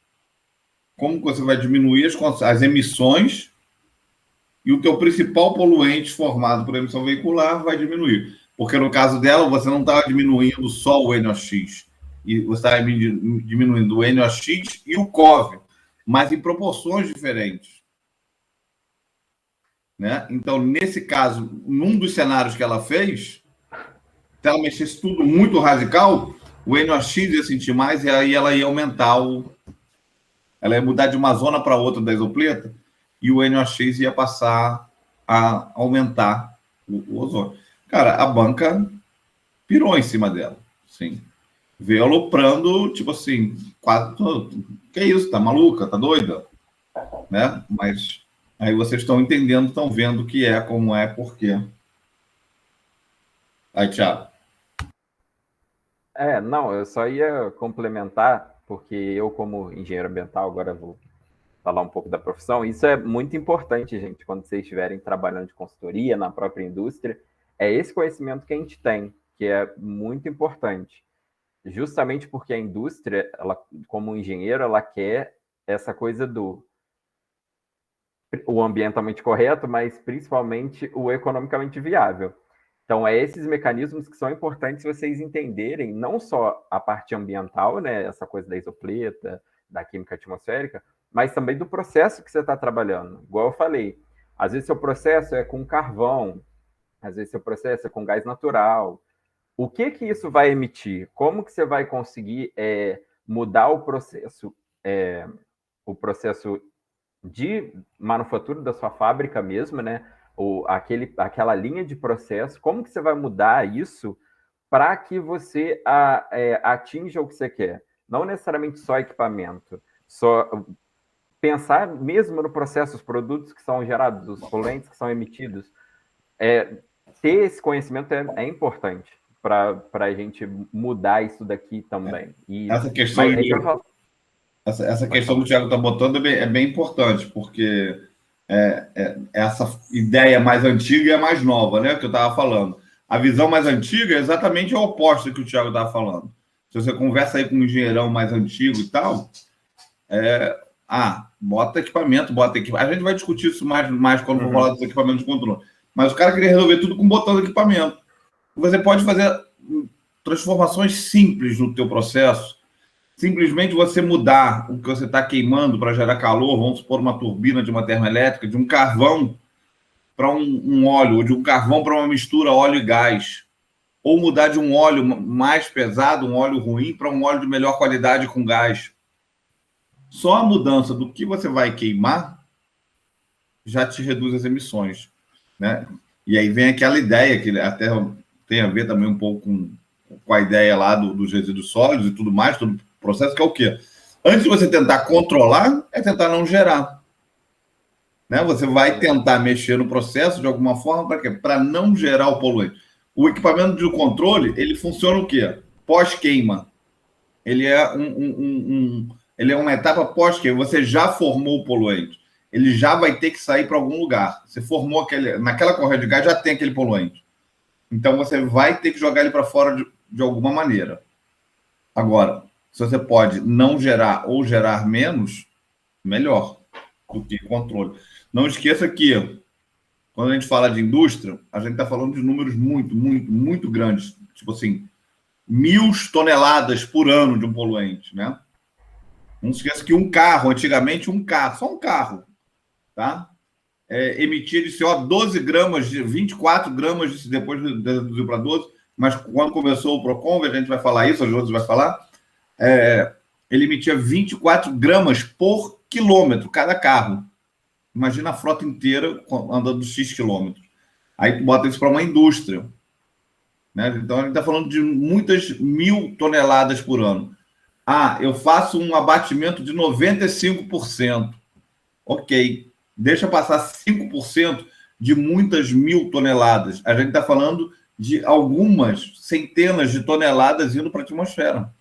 Como que você vai diminuir as emissões e o teu principal poluente formado por emissão veicular vai diminuir? Porque no caso dela, você não estava diminuindo só o NOx, e você estava diminuindo o NOx e o COV, mas em proporções diferentes. Né? Então, nesse caso, num dos cenários que ela fez, se ela mexesse tudo muito radical, o NOx ia sentir mais e aí ela ia aumentar ela ia mudar de uma zona para outra da isopleta e o NOx ia passar a aumentar o ozônio. Cara, a banca pirou em cima dela, sim. Veio aloprando, tipo assim, quase todo. Que isso, tá maluca, tá doida? Né? Mas aí vocês estão entendendo, estão vendo o que é, como é, por quê. Aí, Thiago. Não, eu só ia complementar, porque eu, como engenheiro ambiental, agora vou falar um pouco da profissão. Isso é muito importante, gente, quando vocês estiverem trabalhando de consultoria na própria indústria. É esse conhecimento que a gente tem, que é muito importante. Justamente porque a indústria, ela, como engenheiro, ela quer essa coisa o ambientalmente correto, mas principalmente o economicamente viável. Então, esses mecanismos que são importantes vocês entenderem, não só a parte ambiental, né, essa coisa da isopleta, da química atmosférica, mas também do processo que você está trabalhando. Igual eu falei, às vezes seu processo é com carvão, às vezes seu processo é com gás natural. O que isso vai emitir? Como que você vai conseguir mudar o processo de manufatura da sua fábrica mesmo, né? Aquela linha de processo, como que você vai mudar isso para que você atinja o que você quer? Não necessariamente só equipamento, só pensar mesmo no processo, os produtos que são gerados, os poluentes que são emitidos. Ter esse conhecimento é importante para a gente mudar isso daqui também. Essa questão essa questão que o Thiago está botando é bem importante, porque essa ideia mais antiga e a mais nova, né, que eu estava falando. A visão mais antiga é exatamente o oposto que o Thiago estava falando. Se você conversa aí com um engenheirão mais antigo e tal, bota equipamento. A gente vai discutir isso mais quando for falar dos equipamentos de controle. Mas o cara queria resolver tudo com botão de equipamento. Você pode fazer transformações simples no teu processo. Simplesmente você mudar o que você está queimando para gerar calor, vamos supor uma turbina de uma termoelétrica, de um carvão para um óleo, ou de um carvão para uma mistura óleo e gás. Ou mudar de um óleo mais pesado, um óleo ruim, para um óleo de melhor qualidade com gás. Só a mudança do que você vai queimar já te reduz as emissões. Né? E aí vem aquela ideia, que até tem a ver também um pouco com a ideia lá dos resíduos sólidos e tudo mais, todo o processo, que é o quê? Antes de você tentar controlar, é tentar não gerar. Né? Você vai tentar mexer no processo de alguma forma para quê? Para não gerar o poluente. O equipamento de controle, ele funciona o quê? Pós-queima. Ele é ele é uma etapa pós-queima. Você já formou o poluente. Ele já vai ter que sair para algum lugar. Você formou naquela correia de gás, já tem aquele poluente. Então, você vai ter que jogar ele para fora de alguma maneira. Agora, se você pode não gerar ou gerar menos, melhor do que controle. Não esqueça que, quando a gente fala de indústria, a gente está falando de números muito, muito, muito grandes. Tipo assim, 1.000 toneladas por ano de um poluente, né? Não esqueça que um carro, antigamente, só um carro, tá? Emitia de CO 12 gramas, 24 gramas, depois reduziu para 12, mas quando começou o Procon, a gente vai falar isso, os outros vai falar, ele emitia 24 gramas por quilômetro, cada carro. Imagina a frota inteira andando X quilômetros. Aí tu bota isso para uma indústria. Né? Então, a gente está falando de muitas 1.000 toneladas por ano. eu faço um abatimento de 95%. Ok. Deixa passar 5% de muitas mil toneladas. A gente está falando de algumas centenas de toneladas indo para a atmosfera.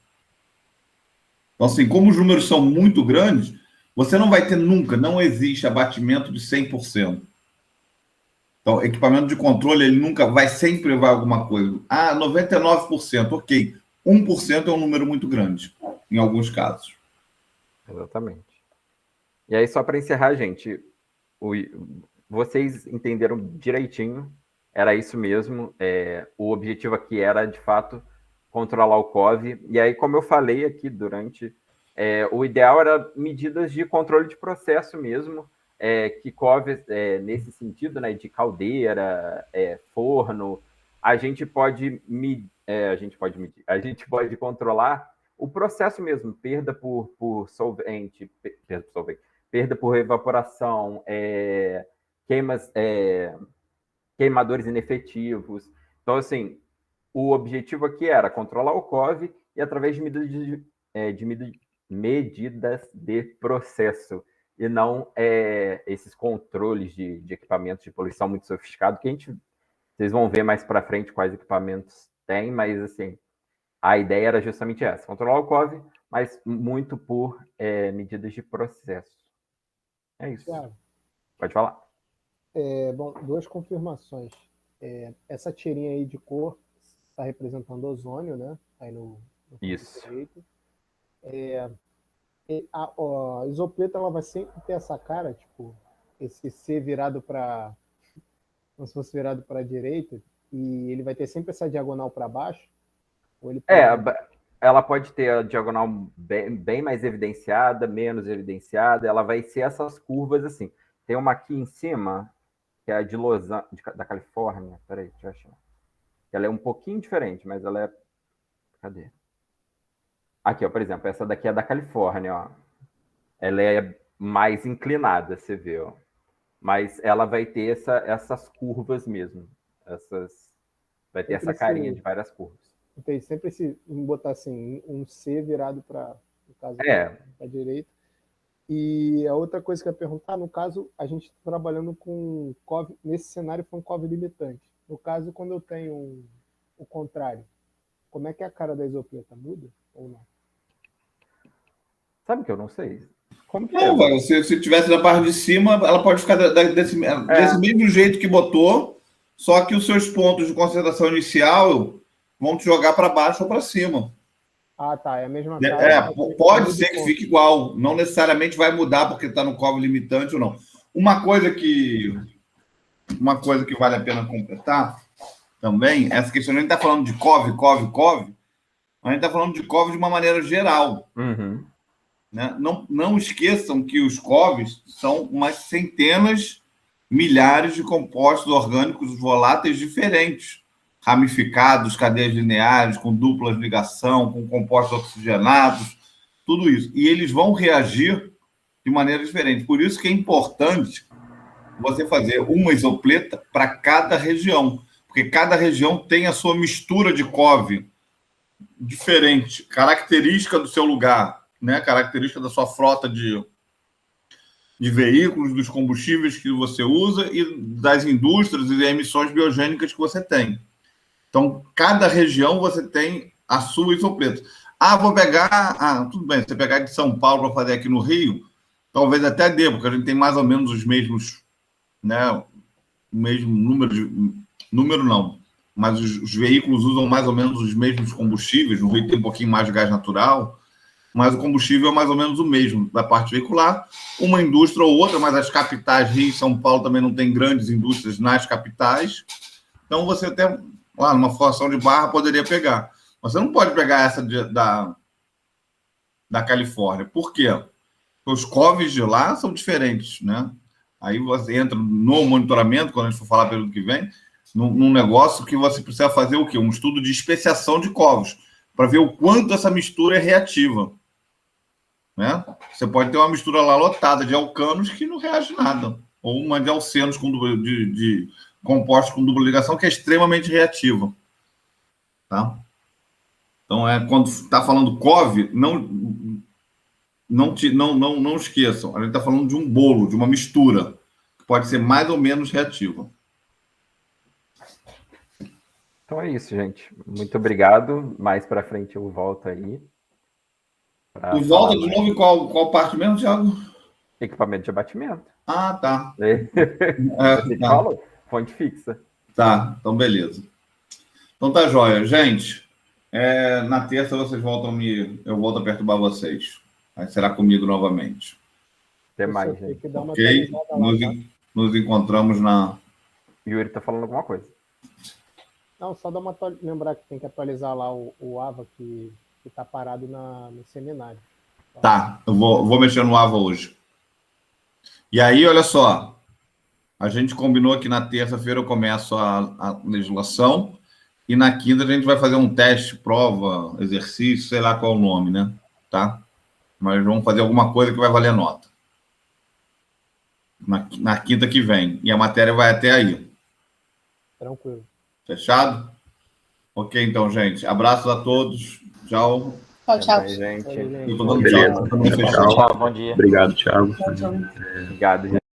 Então, assim, como os números são muito grandes, você não vai ter nunca, não existe abatimento de 100%. Então, equipamento de controle, ele nunca vai, sempre vai alguma coisa. 99%, ok. 1% é um número muito grande, em alguns casos. Exatamente. E aí, só para encerrar, gente, vocês entenderam direitinho, era isso mesmo. O objetivo aqui era, de fato, controlar o COV. E aí, como eu falei aqui durante, o ideal era medidas de controle de processo mesmo, que COV, nesse sentido, né, de caldeira, forno, a gente pode medir, a gente pode controlar o processo mesmo, perda por solvente, perda por evaporação, queimadores inefetivos. Então, assim, o objetivo aqui era controlar o COV e através de medidas de processo, e não esses controles de equipamentos de poluição muito sofisticados, que vocês vão ver mais para frente quais equipamentos tem, mas, assim, a ideia era justamente essa, controlar o COV, mas muito por medidas de processo. É isso. Claro. Pode falar. Bom, duas confirmações. Essa tirinha aí de cor está representando ozônio, né? Aí no Isso. Direito. A isopleta, ela vai sempre ter essa cara, tipo, esse C virado para, como se fosse virado para a direita, e ele vai ter sempre essa diagonal para baixo. Ou ele ela pode ter a diagonal bem mais evidenciada, menos evidenciada, ela vai ser essas curvas assim. Tem uma aqui em cima, que é a de Los Angeles, da Califórnia. Peraí, deixa eu achar. Ela é um pouquinho diferente, mas ela é... Cadê? Aqui, ó, por exemplo, essa daqui é da Califórnia, ó. Ela é mais inclinada, você vê, ó. Mas ela vai ter essas curvas mesmo. Vai ter essa carinha de várias curvas. Tem sempre botar assim, um C virado para, no caso, para a direita. E a outra coisa que eu ia perguntar, no caso, a gente está trabalhando com COV, nesse cenário foi um COV limitante. No caso, quando eu tenho o contrário, como é que a cara da isopleta muda ou não? Sabe que eu não sei. Como que não, se tivesse na parte de cima, ela pode ficar desse mesmo jeito que botou, só que os seus pontos de concentração inicial vão te jogar para baixo ou para cima. Tá, é a mesma cara. Pode ser que fique igual. Não necessariamente vai mudar porque está no COV limitante ou não. Uma coisa que vale a pena completar também, essa questão, a gente está falando de COV, a gente está falando de COV de uma maneira geral. Uhum. Né? Não esqueçam que os COVs são umas centenas, milhares de compostos orgânicos voláteis diferentes, ramificados, cadeias lineares, com dupla ligação, com compostos oxigenados, tudo isso. E eles vão reagir de maneira diferente. Por isso que é importante você fazer uma isopleta para cada região, porque cada região tem a sua mistura de COV diferente, característica do seu lugar, né? Característica da sua frota de veículos, dos combustíveis que você usa e das indústrias e emissões biogênicas que você tem. Então, cada região você tem a sua isopleta. Vou pegar... tudo bem, você pegar de São Paulo para fazer aqui no Rio, talvez até dê, porque a gente tem mais ou menos os mesmos, né? O mesmo número não, mas os veículos usam mais ou menos os mesmos combustíveis. No Rio tem um pouquinho mais de gás natural, mas o combustível é mais ou menos o mesmo da parte veicular. Uma indústria ou outra, mas as capitais, Rio e São Paulo, também não tem grandes indústrias nas capitais. Então, você até... lá numa forçação de barra poderia pegar. Você não pode pegar essa da Califórnia. Por quê? Porque os COVs de lá são diferentes, né? Aí você entra no monitoramento, quando a gente for falar período que vem, num negócio que você precisa fazer o quê? Um estudo de especiação de COVs, para ver o quanto essa mistura é reativa. Né? Você pode ter uma mistura lá lotada de alcanos que não reage nada. Ou uma de alcenos de compostos com dupla ligação, que é extremamente reativa. Tá? Então, quando está falando couve, não esqueçam. A gente está falando de um bolo, de uma mistura, que pode ser mais ou menos reativa. Então é isso, gente. Muito obrigado. Mais para frente eu volto aí. Tu volta de novo em qual parte mesmo, Thiago? Equipamento de abatimento. Ah, tá. Você que falou? Fonte fixa. Tá, então beleza. Então tá jóia. Gente, na terça vocês voltam eu volto a perturbar vocês. Aí será comigo novamente. Até mais, gente. Ok? Nos encontramos na... Yuri tá falando alguma coisa. Não, só lembrar que tem que atualizar lá o AVA que tá parado no seminário. Tá, eu vou mexer no AVA hoje. E aí, olha só, a gente combinou que na terça-feira eu começo a legislação e na quinta a gente vai fazer um teste, prova, exercício, sei lá qual é o nome, né? Tá? Mas vamos fazer alguma coisa que vai valer nota. Na quinta que vem. E a matéria vai até aí. Tranquilo. Fechado? Ok, então, gente. Abraços a todos. Tchau. Tchau. Gente. Eu tô dando Beleza. tchau. Tchau. Bom dia. Obrigado, Thiago. Obrigado, gente.